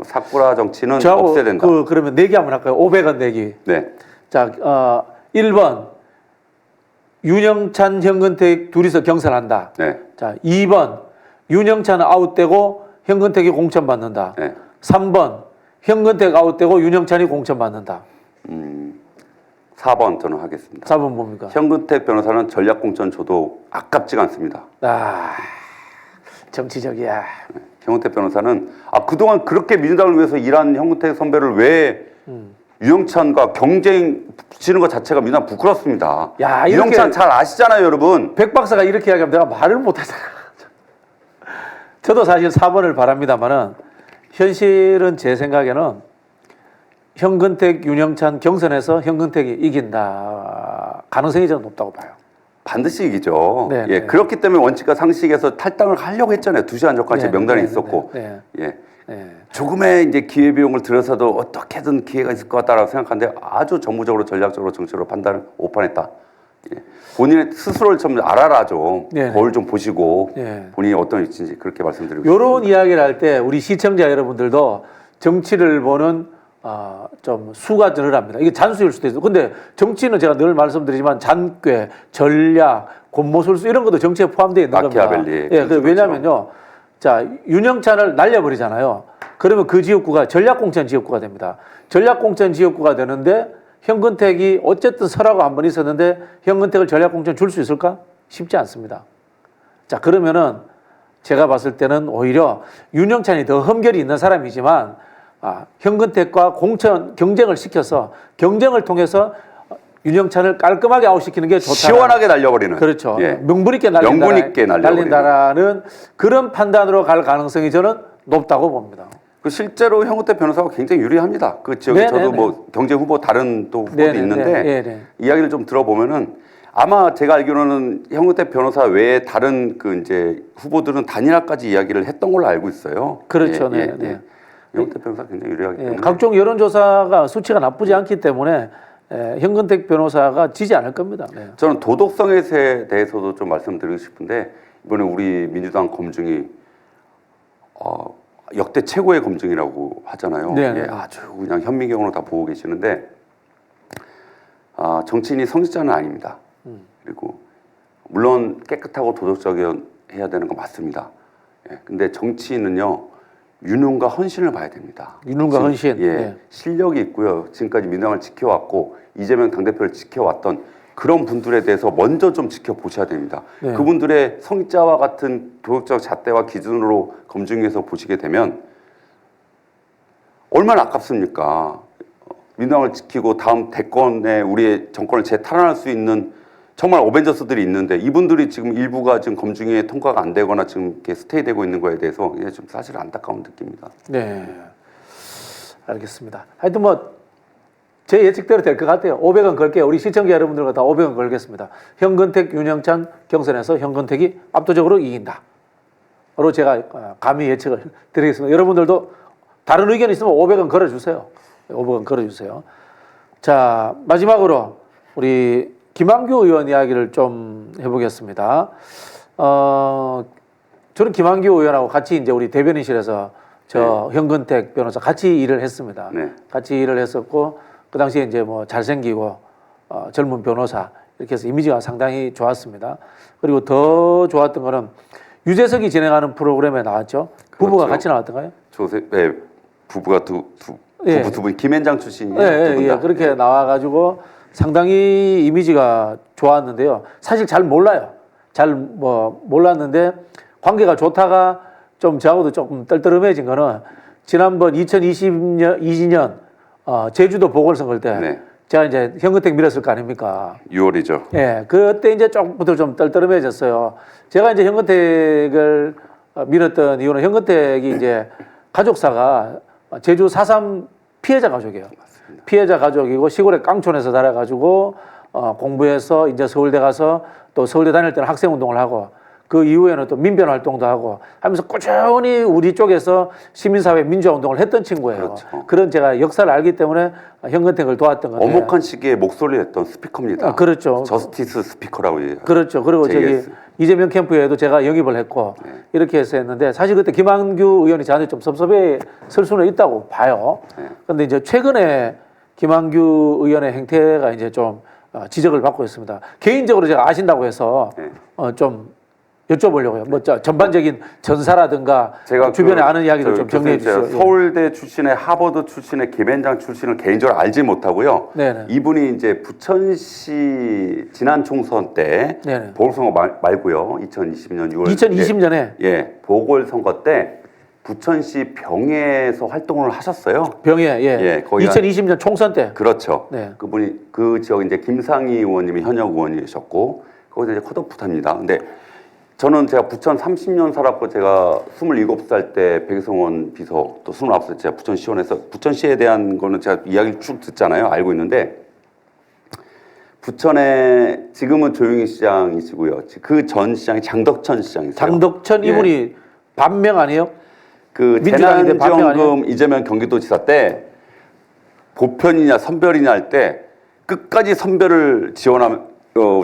[SPEAKER 2] 사쿠라 정치는
[SPEAKER 1] 저하고
[SPEAKER 2] 없애야 된다.
[SPEAKER 1] 그러면 내기 한번 할까요? 500원 내기.
[SPEAKER 2] 네.
[SPEAKER 1] 자, 1번 윤영찬, 현근택 둘이서 경선한다.
[SPEAKER 2] 네.
[SPEAKER 1] 자, 2번 윤영찬은 아웃되고 현근택이 공천 받는다.
[SPEAKER 2] 네.
[SPEAKER 1] 3번 현근택 아웃되고 윤영찬이 공천 받는다.
[SPEAKER 2] 4번 저는 하겠습니다.
[SPEAKER 1] 4번 뭡니까?
[SPEAKER 2] 현근택 변호사는 전략 공천 줘도 아깝지가 않습니다.
[SPEAKER 1] 정치적이야.
[SPEAKER 2] 현근택 변호사는 그동안 그렇게 민주당을 위해서 일한 현근택 선배를 왜 유영찬과 경쟁 붙이는 것 자체가 민주당 부끄럽습니다.
[SPEAKER 1] 야, 이렇게
[SPEAKER 2] 유영찬 잘 아시잖아요, 여러분.
[SPEAKER 1] 백 박사가 이렇게 이야기하면 내가 말을 못하잖아. 저도 사실 4번을 바랍니다만은 현실은 제 생각에는 현근택, 윤영찬 경선에서 현근택이 이긴다 가능성이 저는 높다고 봐요.
[SPEAKER 2] 반드시 이기죠.
[SPEAKER 1] 네,
[SPEAKER 2] 예,
[SPEAKER 1] 네.
[SPEAKER 2] 그렇기 때문에 원칙과 상식에서 탈당을 하려고 했잖아요. 2시간 전까지
[SPEAKER 1] 네,
[SPEAKER 2] 명단에
[SPEAKER 1] 네,
[SPEAKER 2] 있었고.
[SPEAKER 1] 네,
[SPEAKER 2] 예.
[SPEAKER 1] 네.
[SPEAKER 2] 조금의 이제 기회비용을 들여서도 어떻게든 기회가 있을 것 같다라고 생각하는데 아주 정무적으로 전략적으로 정치적으로 판단을 오판했다. 예. 본인의 스스로를 좀 알아라 좀.
[SPEAKER 1] 네.
[SPEAKER 2] 거울 좀 보시고
[SPEAKER 1] 네.
[SPEAKER 2] 본인이 어떤 위치인지 그렇게 말씀드리고
[SPEAKER 1] 이런 이야기를 할 때 우리 시청자 여러분들도 정치를 보는 좀 수가 늘어납니다. 이게 잔수일 수도 있어요. 근데 정치는 제가 늘 말씀드리지만 잔꾀, 전략, 곤모술수 이런 것도 정치에 포함되어 있는 겁니다.
[SPEAKER 2] 마키아벨리.
[SPEAKER 1] 예, 왜냐면요. 자, 윤영찬을 날려버리잖아요. 그러면 그 지역구가 전략공천 지역구가 됩니다. 전략공천 지역구가 되는데 현근택이 어쨌든 설하고 한 번 있었는데 현근택을 전략공천 줄 수 있을까? 쉽지 않습니다. 자, 그러면은 제가 봤을 때는 오히려 윤영찬이 더 흠결이 있는 사람이지만 현근택과 공천 경쟁을 시켜서 경쟁을 통해서 윤영찬을 깔끔하게 아웃시키는 게 좋다.
[SPEAKER 2] 시원하게 날려버리는.
[SPEAKER 1] 그렇죠.
[SPEAKER 2] 예.
[SPEAKER 1] 명분 있게
[SPEAKER 2] 명분 있게
[SPEAKER 1] 날린다라는 그런 판단으로 갈 가능성이 저는 높다고 봅니다.
[SPEAKER 2] 그 실제로 현근택 변호사가 굉장히 유리합니다. 그 지역에
[SPEAKER 1] 네네네.
[SPEAKER 2] 저도 뭐 경제 후보 다른 또 후보도
[SPEAKER 1] 네네네.
[SPEAKER 2] 있는데
[SPEAKER 1] 네네.
[SPEAKER 2] 이야기를 좀 들어보면은 아마 제가 알기로는 현근택 변호사 외에 다른 그 이제 후보들은 단일화까지 이야기를 했던 걸로 알고 있어요.
[SPEAKER 1] 그렇죠. 네.
[SPEAKER 2] 현근택 변호사 굉장히 유리하기 때문에.
[SPEAKER 1] 각종 여론조사가 수치가 나쁘지 않기 때문에 현근택 변호사가 지지 않을 겁니다. 네.
[SPEAKER 2] 저는 도덕성에 대해서도 좀 말씀드리고 싶은데 이번에 우리 민주당 검증이 역대 최고의 검증이라고 하잖아요.
[SPEAKER 1] 네, 네.
[SPEAKER 2] 예, 아주 그냥 현미경으로 다 보고 계시는데 정치인이 성직자는 아닙니다. 그리고 물론 깨끗하고 도덕적이어야 되는 거 맞습니다. 예, 근데 정치인은요 유능과 헌신을 봐야 됩니다.
[SPEAKER 1] 유능과 헌신.
[SPEAKER 2] 예,
[SPEAKER 1] 네.
[SPEAKER 2] 실력이 있고요. 지금까지 민주당을 지켜왔고 이재명 당대표를 지켜왔던 그런 분들에 대해서 먼저 좀 지켜보셔야 됩니다.
[SPEAKER 1] 네.
[SPEAKER 2] 그분들의 성자와 같은 도덕적 잣대와 기준으로 검증해서 보시게 되면 얼마나 아깝습니까? 민주당을 지키고 다음 대권에 우리의 정권을 재탈환할 수 있는 정말 어벤져스들이 있는데 이분들이 지금 일부가 지금 검증에 통과가 안 되거나 지금 이렇게 스테이되고 있는 거에 대해서 이게 좀 사실 안타까운 느낍니다.
[SPEAKER 1] 네. 알겠습니다. 하여튼 뭐 제 예측대로 될 것 같아요. 500원 걸게요. 우리 시청자 여러분들과 다 500원 걸겠습니다. 현근택, 윤영찬 경선에서 현근택이 압도적으로 이긴다. 로 제가 감히 예측을 드리겠습니다. 여러분들도 다른 의견이 있으면 500원 걸어주세요. 500원 걸어주세요. 자, 마지막으로 우리 김한규 의원 이야기를 좀 해보겠습니다. 저는 김한규 의원하고 같이 이제 우리 대변인실에서 현근택 변호사 같이 일을 했습니다.
[SPEAKER 2] 네.
[SPEAKER 1] 같이 일을 했었고 그 당시에 이제 뭐 잘생기고 젊은 변호사 이렇게 해서 이미지가 상당히 좋았습니다. 그리고 더 좋았던 거는 유재석이 진행하는 프로그램에 나왔죠. 부부가
[SPEAKER 2] 그렇죠.
[SPEAKER 1] 같이 나왔던가요?
[SPEAKER 2] 네, 부부가
[SPEAKER 1] 예.
[SPEAKER 2] 두 분 김앤장 출신이에요.
[SPEAKER 1] 예,
[SPEAKER 2] 두 분 다.
[SPEAKER 1] 그렇게 나와가지고 상당히 이미지가 좋았는데요. 사실 잘 몰라요. 잘 뭐 몰랐는데 관계가 좋다가 좀 저하고도 조금 떨떠름해진 거는 지난번 2020년 제주도 보궐선거 때
[SPEAKER 2] 네.
[SPEAKER 1] 제가 이제 현근택 밀었을 거 아닙니까?
[SPEAKER 2] 6월이죠.
[SPEAKER 1] 예, 그때 이제 조금부터 좀 떨떠름해졌어요. 제가 이제 현근택을 밀었던 이유는 현근택이 이제 가족사가 제주 4.3 피해자 가족이에요.
[SPEAKER 2] 맞습니다.
[SPEAKER 1] 피해자 가족이고 시골의 깡촌에서 살아가지고 공부해서 이제 서울대 가서 또 서울대 다닐 때는 학생운동을 하고 그 이후에는 또 민변 활동도 하고 하면서 꾸준히 우리 쪽에서 시민사회 민주화운동을 했던 친구예요.
[SPEAKER 2] 그렇죠.
[SPEAKER 1] 그런 제가 역사를 알기 때문에 현근택을 도왔던 건데.
[SPEAKER 2] 어목한 시기에 목소리를 냈던 스피커입니다.
[SPEAKER 1] 그렇죠.
[SPEAKER 2] 저스티스 스피커라고 얘기해요.
[SPEAKER 1] 그렇죠. 그리고
[SPEAKER 2] JS.
[SPEAKER 1] 저기 이재명 캠프에도 제가 영입을 했고 이렇게 해서 했는데 사실 그때 김한규 의원이 저한테 좀 섭섭해 설 수는 있다고 봐요. 그런데 이제 최근에 김한규 의원의 행태가 이제 좀 지적을 받고 있습니다. 개인적으로 제가 아신다고 해서 좀 여쭤보려고요. 뭐 전반적인 전사라든가
[SPEAKER 2] 제가
[SPEAKER 1] 주변에 아는 이야기를 좀 정리해
[SPEAKER 2] 제가
[SPEAKER 1] 주시죠.
[SPEAKER 2] 서울대 출신의 하버드 출신의 김앤장 출신을 개인적으로 알지 못하고요.
[SPEAKER 1] 네네.
[SPEAKER 2] 이분이 이제 부천시 지난 총선 때
[SPEAKER 1] 네네.
[SPEAKER 2] 보궐선거 말고요. 2020년 6월
[SPEAKER 1] 2020년에
[SPEAKER 2] 예 보궐선거 때 부천시 병에서 활동을 하셨어요.
[SPEAKER 1] 병에
[SPEAKER 2] 예, 거기
[SPEAKER 1] 2020년 총선 때.
[SPEAKER 2] 그렇죠.
[SPEAKER 1] 네.
[SPEAKER 2] 그분이 그 지역 이제 김상희 의원님이 현역 의원이셨고 거기서 이제 컷오프탑니다. 근데 저는 제가 부천 30년 살았고 제가 27살 때 백성원 비서 또 29살 제가 부천시원에서 부천시에 대한 거는 제가 이야기를 쭉 듣잖아요. 알고 있는데 부천에 지금은 조용희 시장이시고요. 그 전 시장이 장덕천 시장이세요.
[SPEAKER 1] 장덕천 이분이
[SPEAKER 2] 예.
[SPEAKER 1] 반명 아니에요?
[SPEAKER 2] 그
[SPEAKER 1] 민주당인데 반명
[SPEAKER 2] 재난지원금 이재명 경기도지사 때 보편이냐 선별이냐 할 때 끝까지 선별을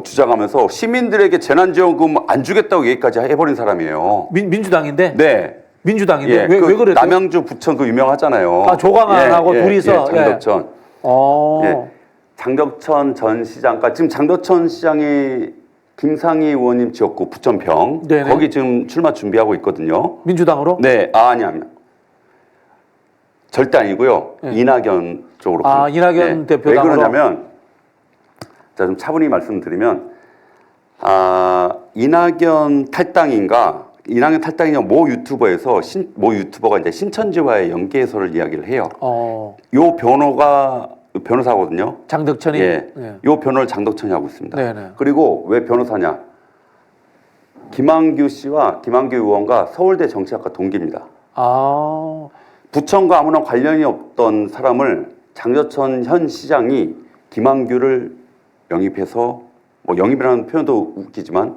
[SPEAKER 2] 주장하면서 시민들에게 재난지원금 안 주겠다고 얘기까지 해버린 사람이에요.
[SPEAKER 1] 민주당인데?
[SPEAKER 2] 네.
[SPEAKER 1] 민주당인데?
[SPEAKER 2] 예,
[SPEAKER 1] 왜 그랬어요?
[SPEAKER 2] 남양주 부천 그 유명하잖아요.
[SPEAKER 1] 아, 조광안하고 둘이서?
[SPEAKER 2] 예, 장덕천.
[SPEAKER 1] 어.
[SPEAKER 2] 예. 장덕천 전 시장과 지금 장덕천 시장이 김상희 의원님 지역구 부천평
[SPEAKER 1] 네네.
[SPEAKER 2] 거기 지금 출마 준비하고 있거든요.
[SPEAKER 1] 민주당으로?
[SPEAKER 2] 네, 아니요. 절대 아니고요.
[SPEAKER 1] 네.
[SPEAKER 2] 이낙연 쪽으로.
[SPEAKER 1] 아, 이낙연 대표당으로?
[SPEAKER 2] 왜 그러냐면, 자, 좀 차분히 말씀드리면, 이낙연 탈당이냐 모 유튜버가 이제 신천지와의 연계 해설을 이야기를 해요. 요 변호사거든요.
[SPEAKER 1] 장덕천이?
[SPEAKER 2] 예.
[SPEAKER 1] 네.
[SPEAKER 2] 요 변호를 장덕천이 하고 있습니다.
[SPEAKER 1] 네네.
[SPEAKER 2] 그리고 왜 변호사냐? 김한규 씨와 김한규 의원과 서울대 정치학과 동기입니다.
[SPEAKER 1] 아.
[SPEAKER 2] 부천과 아무런 관련이 없던 사람을 장덕천 현 시장이 김한규를 영입해서 뭐 영입이라는 표현도 웃기지만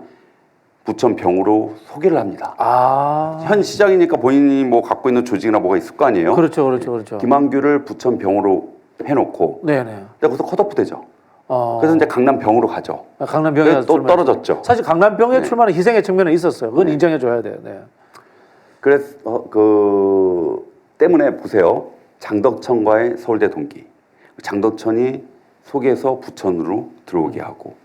[SPEAKER 2] 부천병으로 소개를 합니다.
[SPEAKER 1] 아.
[SPEAKER 2] 현 시장이니까 본인이 뭐 갖고 있는 조직이나 뭐가 있을 거 아니에요.
[SPEAKER 1] 그렇죠.
[SPEAKER 2] 김한규를 부천병으로 해놓고
[SPEAKER 1] 네네.
[SPEAKER 2] 근데 거기서 컷오프 되죠.
[SPEAKER 1] 어.
[SPEAKER 2] 그래서 이제 강남병으로 가죠.
[SPEAKER 1] 강남병에
[SPEAKER 2] 그래서 또 떨어졌죠.
[SPEAKER 1] 사실 강남병에
[SPEAKER 2] 네.
[SPEAKER 1] 출마는 희생의 측면은 있었어요. 그건
[SPEAKER 2] 네.
[SPEAKER 1] 인정해줘야 돼요. 네.
[SPEAKER 2] 그래서 그 때문에 보세요. 장덕천과의 서울대 동기. 장덕천이 속에서 부천으로 들어오게 하고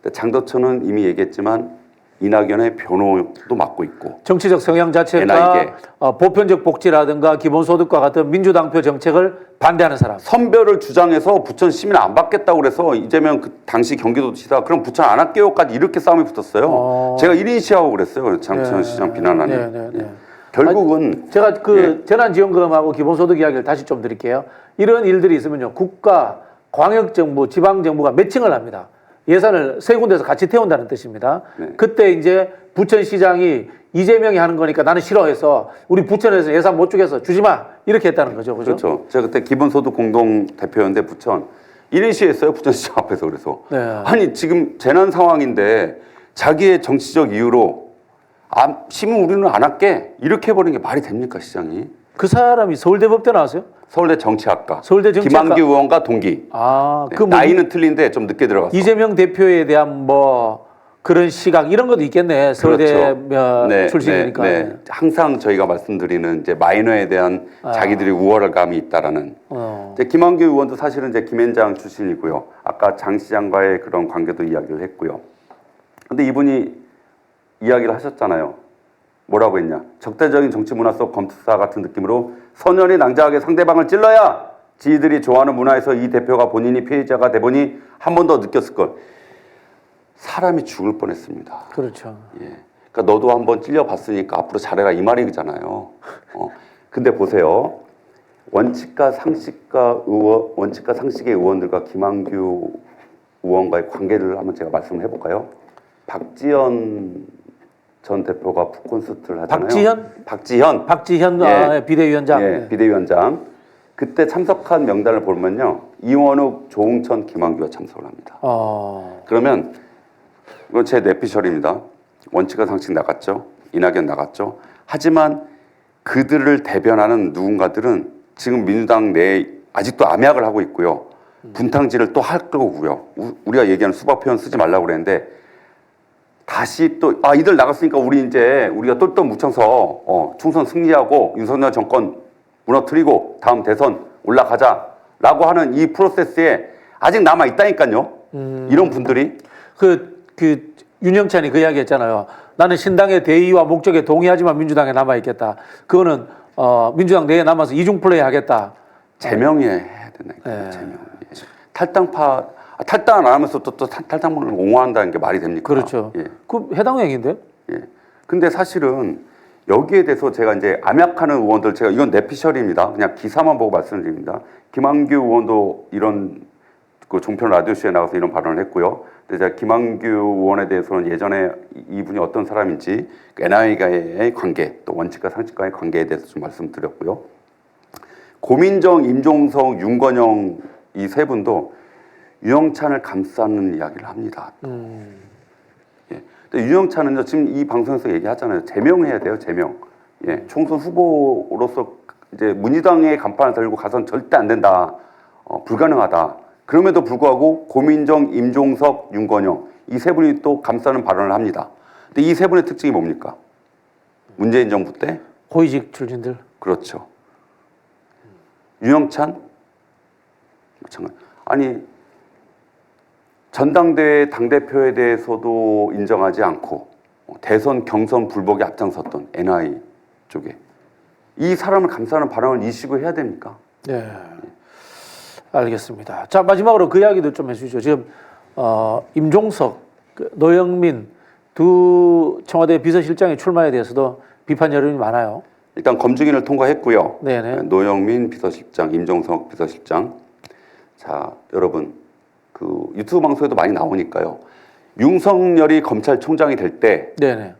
[SPEAKER 2] 근데 장덕천은 이미 얘기했지만 이낙연의 변호도 맡고 있고
[SPEAKER 1] 정치적 성향 자체가
[SPEAKER 2] NI계.
[SPEAKER 1] 보편적 복지라든가 기본소득과 같은 민주당표 정책을 반대하는 사람.
[SPEAKER 2] 선별을 주장해서 부천 시민 안 받겠다고 그래서 이재명 그 당시 경기도지사 그럼 부천 안 할게요까지 이렇게 싸움이 붙었어요. 제가 1인 시하고 그랬어요. 장천 시장 비난하는.
[SPEAKER 1] 네.
[SPEAKER 2] 결국은
[SPEAKER 1] 제가 그
[SPEAKER 2] 예.
[SPEAKER 1] 재난지원금하고 기본소득 이야기를 다시 좀 드릴게요. 이런 일들이 있으면요. 국가, 광역정부, 지방정부가 매칭을 합니다. 예산을 세 군데서 같이 태운다는 뜻입니다.
[SPEAKER 2] 네.
[SPEAKER 1] 그때 이제 부천시장이 이재명이 하는 거니까 나는 싫어해서 우리 부천에서 예산 못 주겠어 주지 마 이렇게 했다는 거죠. 그죠?
[SPEAKER 2] 그렇죠. 제가 그때 기본소득 공동 대표였는데 부천 1인 시했어요. 부천시장 앞에서 그래서
[SPEAKER 1] 네.
[SPEAKER 2] 아니 지금 재난 상황인데 자기의 정치적 이유로 시민 우리는 안 할게 이렇게 해버리는 게 말이 됩니까 시장이?
[SPEAKER 1] 그 사람이 서울대법대 나왔어요?
[SPEAKER 2] 서울대 정치학과
[SPEAKER 1] 서울대 정치학과.
[SPEAKER 2] 김한규 의원과 동기.
[SPEAKER 1] 아,
[SPEAKER 2] 네,
[SPEAKER 1] 그 뭐
[SPEAKER 2] 나이는 틀린데 좀 늦게 들어갔어.
[SPEAKER 1] 이재명 대표에 대한 뭐 그런 시각 이런 것도 있겠네. 서울대
[SPEAKER 2] 그렇죠.
[SPEAKER 1] 출신이니까.
[SPEAKER 2] 네. 항상 저희가 말씀드리는 이제 마이너에 대한 자기들이 우월감이 있다라는. 이제 김한규 의원도 사실은 이제 김앤장 출신이고요. 아까 장 시장과의 그런 관계도 이야기를 했고요. 근데 이분이 이야기를 하셨잖아요. 뭐라고 했냐? 적대적인 정치 문화 속 검사 같은 느낌으로 선연이 낭자하게 상대방을 찔러야 지들이 좋아하는 문화에서 이 대표가 본인이 피해자가 돼 보니 한 번 더 느꼈을 걸. 사람이 죽을 뻔했습니다.
[SPEAKER 1] 그렇죠.
[SPEAKER 2] 예. 그러니까 너도 한번 찔려봤으니까 앞으로 잘해라 이 말이잖아요. 근데 보세요. 원칙과 상식의 의원들과 김한규 의원과의 관계를 한번 제가 말씀을 해볼까요? 박지원 전 대표가 북콘서트를 하잖아요. 박지현
[SPEAKER 1] 예. 비대위원장.
[SPEAKER 2] 예, 비대위원장. 그때 참석한 명단을 보면요. 이원욱, 조홍천, 김한규가 참석을 합니다. 그러면 이건 제 내피셜입니다. 원칙과 상식 나갔죠. 이낙연 나갔죠. 하지만 그들을 대변하는 누군가들은 지금 민주당 내에 아직도 암약을 하고 있고요. 분탕질을 또 할 거고요. 우리가 얘기하는 수박 표현 쓰지 말라고 그랬는데 다시 또 이들 나갔으니까 우리가 똘똘 뭉쳐서 총선 승리하고 윤석열 정권 무너뜨리고 다음 대선 올라가자라고 하는 이 프로세스에 아직 남아 있다니까요. 이런 분들이
[SPEAKER 1] 그 윤영찬이 그 이야기 했잖아요. 나는 신당의 대의와 목적에 동의하지만 민주당에 남아 있겠다. 그거는 민주당 내에 남아서 이중 플레이 하겠다.
[SPEAKER 2] 제명해야 된다니까요.
[SPEAKER 1] 네.
[SPEAKER 2] 제명. 탈당 안 하면서 또 탈당문을 옹호한다는 게 말이 됩니까?
[SPEAKER 1] 그렇죠.
[SPEAKER 2] 예.
[SPEAKER 1] 그 해당 행위인데?
[SPEAKER 2] 예. 근데 사실은 여기에 대해서 제가 이제 암약하는 의원들 제가 이건 내피셜입니다. 그냥 기사만 보고 말씀드립니다. 김한규 의원도 이런 그 종편 라디오쇼에 나가서 이런 발언을 했고요. 근데 제가 김한규 의원에 대해서는 예전에 이분이 어떤 사람인지 NI과의 관계 또 원칙과 상식과의 관계에 대해서 좀 말씀드렸고요. 고민정, 임종석, 윤건영 이 세 분도 유영찬을 감싸는 이야기를 합니다. 예. 근데 유영찬은요, 지금 이 방송에서 얘기하잖아요. 제명해야 돼요, 제명. 예. 총선 후보로서 이제 문희당의 간판을 들고 가선 절대 안 된다. 불가능하다. 그럼에도 불구하고 고민정, 임종석, 윤건영 이 세 분이 또 감싸는 발언을 합니다. 근데 이 세 분의 특징이 뭡니까? 문재인 정부 때?
[SPEAKER 1] 고위직 출신들.
[SPEAKER 2] 그렇죠. 유영찬? 아니, 전당대회 당대표에 대해서도 인정하지 않고 대선 경선 불복에 앞장섰던 NI 쪽에 이 사람을 감싸는 발언을 이슈로 해야 됩니까?
[SPEAKER 1] 네. 알겠습니다. 자, 마지막으로 그 이야기도 좀 해주시죠. 지금 임종석, 노영민 두 청와대 비서실장의 출마에 대해서도 비판 여론이 많아요.
[SPEAKER 2] 일단 검증인을 통과했고요.
[SPEAKER 1] 네네.
[SPEAKER 2] 노영민 비서실장, 임종석 비서실장. 자, 여러분 그 유튜브 방송에도 많이 나오니까요. 윤석열이 검찰총장이 될 때
[SPEAKER 1] 네네.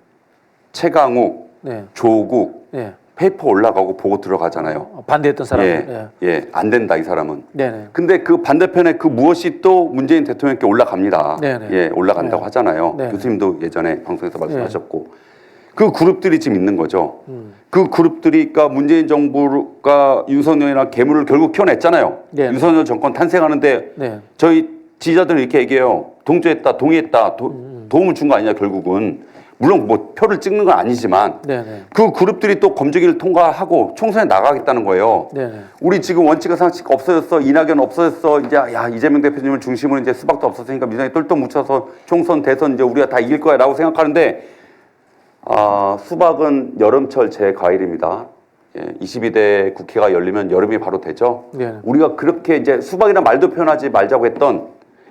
[SPEAKER 2] 최강욱,
[SPEAKER 1] 네.
[SPEAKER 2] 조국
[SPEAKER 1] 네.
[SPEAKER 2] 페이퍼 올라가고 보고 들어가잖아요.
[SPEAKER 1] 반대했던 사람들.
[SPEAKER 2] 예, 안 된다 이 사람은.
[SPEAKER 1] 네네.
[SPEAKER 2] 근데 그 반대편에 그 무엇이 또 문재인 대통령께 올라갑니다.
[SPEAKER 1] 네네.
[SPEAKER 2] 예, 올라간다고
[SPEAKER 1] 네.
[SPEAKER 2] 하잖아요.
[SPEAKER 1] 네네.
[SPEAKER 2] 교수님도 예전에 방송에서 말씀하셨고. 그 그룹들이 지금 있는 거죠. 그 그룹들이 그러니까 문재인 정부가 윤석열이나 괴물을 결국 키워냈잖아요.
[SPEAKER 1] 네.
[SPEAKER 2] 윤석열 정권 탄생하는데
[SPEAKER 1] 네.
[SPEAKER 2] 저희 지지자들은 이렇게 얘기해요. 동의했다. 도움을 준 거 아니냐 결국은. 물론 뭐 표를 찍는 건 아니지만
[SPEAKER 1] 네네.
[SPEAKER 2] 그 그룹들이 또 검증위를 통과하고 총선에 나가겠다는 거예요.
[SPEAKER 1] 네네.
[SPEAKER 2] 우리 지금 원칙과 상식 없어졌어. 이낙연 없어졌어. 이제 야 이재명 대표님을 중심으로 이제 수박도 없었으니까 민주당이 똘똘 뭉쳐서 총선 대선 이제 우리가 다 이길 거야라고 생각하는데 수박은 여름철 제 과일입니다. 예, 22대 국회가 열리면 여름이 바로 되죠.
[SPEAKER 1] 네네.
[SPEAKER 2] 우리가 그렇게 이제 수박이란 말도 표현하지 말자고 했던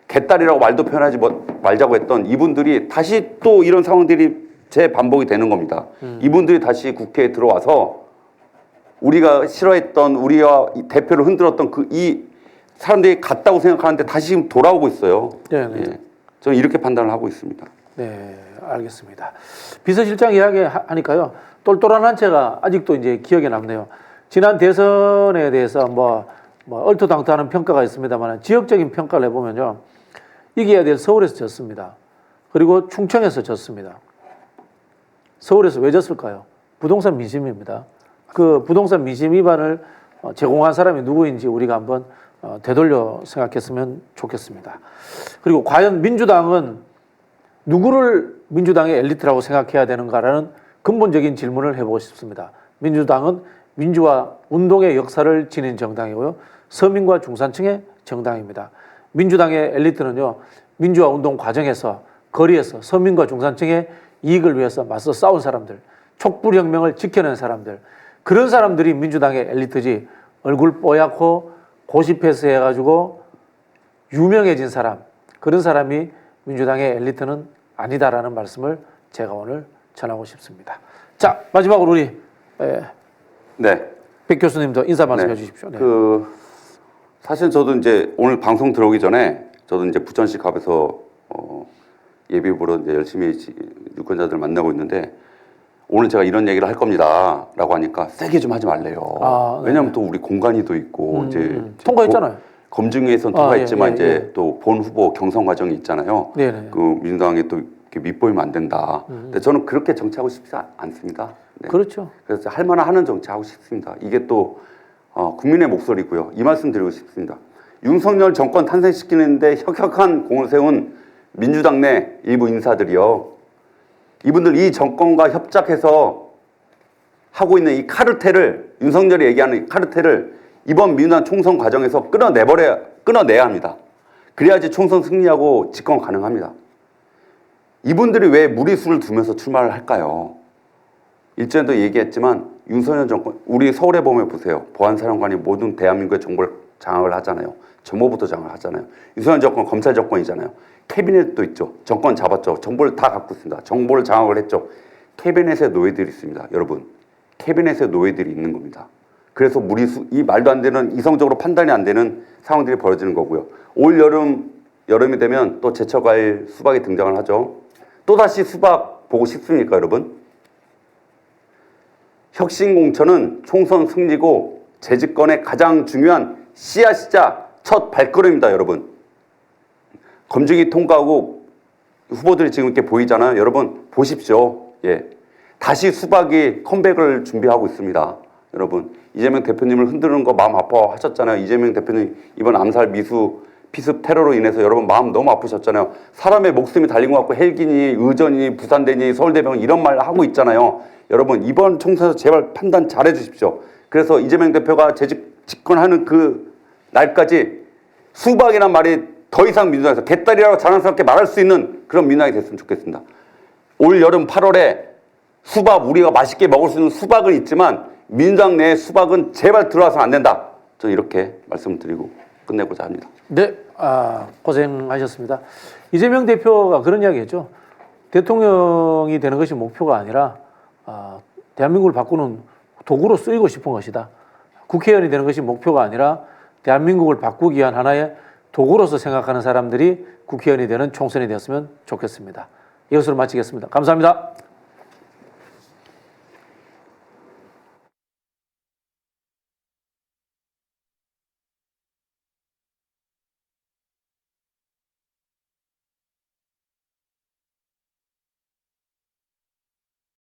[SPEAKER 2] 개딸이라고 말도 표현하지 말자고 했던 이분들이 다시 또 이런 상황들이 재반복이 되는 겁니다. 이분들이 다시 국회에 들어와서 우리가 싫어했던 우리와 대표를 흔들었던 이 사람들이 같다고 생각하는데 다시 지금 돌아오고 있어요.
[SPEAKER 1] 네네.
[SPEAKER 2] 예, 저는 이렇게 판단을 하고 있습니다.
[SPEAKER 1] 네, 알겠습니다. 비서실장 이야기하니까요. 똘똘한 한 채가 아직도 이제 기억에 남네요. 지난 대선에 대해서 뭐 얼토당토하는 평가가 있습니다만 지역적인 평가를 해보면요. 이겨야 될 서울에서 졌습니다. 그리고 충청에서 졌습니다. 서울에서 왜 졌을까요? 부동산 민심입니다. 그 부동산 민심 위반을 제공한 사람이 누구인지 우리가 한번 되돌려 생각했으면 좋겠습니다. 그리고 과연 민주당은 누구를 민주당의 엘리트라고 생각해야 되는가라는 근본적인 질문을 해보고 싶습니다. 민주당은 민주화 운동의 역사를 지닌 정당이고요. 서민과 중산층의 정당입니다. 민주당의 엘리트는요. 민주화 운동 과정에서 거리에서 서민과 중산층의 이익을 위해서 맞서 싸운 사람들, 촛불혁명을 지켜낸 사람들, 그런 사람들이 민주당의 엘리트지 얼굴 뽀얗고 고시패스 해가지고 유명해진 사람, 그런 사람이 민주당의 엘리트는 아니다라는 말씀을 제가 오늘 전하고 싶습니다. 자, 마지막으로 우리
[SPEAKER 2] 네.
[SPEAKER 1] 백 교수님도 인사 말씀해
[SPEAKER 2] 네.
[SPEAKER 1] 주십시오. 네.
[SPEAKER 2] 사실 저도 이제 오늘 방송 들어오기 전에 저도 이제 부천시 갑에서 예비 후보로 이제 열심히 유권자들 만나고 있는데 오늘 제가 이런 얘기를 할 겁니다라고 하니까 세게 좀 하지 말래요. 왜냐하면 또 우리 공간이도 있고 이제
[SPEAKER 1] 통과했잖아요.
[SPEAKER 2] 검증위에서는 통과했지만
[SPEAKER 1] 예.
[SPEAKER 2] 이제 또 본 후보 경선 과정이 있잖아요.
[SPEAKER 1] 네네.
[SPEAKER 2] 그 민주당에 또 이렇게 밑보이면 안 된다. 근데 저는 그렇게 정치하고 싶지 않습니다. 네.
[SPEAKER 1] 그렇죠.
[SPEAKER 2] 그래서 할 만한 하는 정치하고 싶습니다. 이게 또 국민의 목소리고요. 이 말씀 드리고 싶습니다. 윤석열 정권 탄생시키는데 혁혁한 공을 세운 민주당 내 일부 인사들이요. 이분들 이 정권과 협작해서 하고 있는 이 카르텔을 윤석열이 얘기하는 이 카르텔을 이번 민주당 총선 과정에서 끊어내야 합니다. 그래야지 총선 승리하고 집권 가능합니다. 이분들이 왜 무리수를 두면서 출마를 할까요? 일전에도 얘기했지만 윤석열 정권, 우리 서울에 보면 보세요. 보안사령관이 모든 대한민국의 정보를 장악을 하잖아요. 정보부터 장악을 하잖아요. 윤석열 정권 검찰 정권이잖아요. 캐비넷도 있죠. 정권 잡았죠. 정보를 다 갖고 있습니다. 정보를 장악을 했죠. 캐비넷에 노예들이 있습니다. 여러분. 캐비넷에 노예들이 있는 겁니다. 그래서 무리수, 이 말도 안 되는 이성적으로 판단이 안 되는 상황들이 벌어지는 거고요. 올 여름이 되면 또 제철과일 수박이 등장을 하죠. 또다시 수박 보고 싶습니까, 여러분? 혁신공천은 총선 승리고 재집권의 가장 중요한 씨앗이자 첫 발걸음입니다, 여러분. 검증이 통과하고 후보들이 지금 이렇게 보이잖아요. 여러분, 보십시오. 예. 다시 수박이 컴백을 준비하고 있습니다. 여러분, 이재명 대표님을 흔드는 거 마음 아파하셨잖아요. 이재명 대표님 이번 암살 미수 피습 테러로 인해서 여러분 마음 너무 아프셨잖아요. 사람의 목숨이 달린 것 같고 헬기니 의전이 부산대니 서울대병원 이런 말 하고 있잖아요. 여러분 이번 총선에서 제발 판단 잘해 주십시오. 그래서 이재명 대표가 집권하는 그 날까지 수박이란 말이 더 이상 민주당에서 개딸이라고 자랑스럽게 말할 수 있는 그런 민주당이 됐으면 좋겠습니다. 올 여름 8월에 수박 우리가 맛있게 먹을 수 있는 수박은 있지만 민주당 내에 수박은 제발 들어와서는 안 된다. 저는 이렇게 말씀드리고 끝내고자 합니다.
[SPEAKER 1] 네, 고생하셨습니다. 이재명 대표가 그런 이야기했죠. 대통령이 되는 것이 목표가 아니라 대한민국을 바꾸는 도구로 쓰이고 싶은 것이다. 국회의원이 되는 것이 목표가 아니라 대한민국을 바꾸기 위한 하나의 도구로서 생각하는 사람들이 국회의원이 되는 총선이 되었으면 좋겠습니다. 이것으로 마치겠습니다. 감사합니다.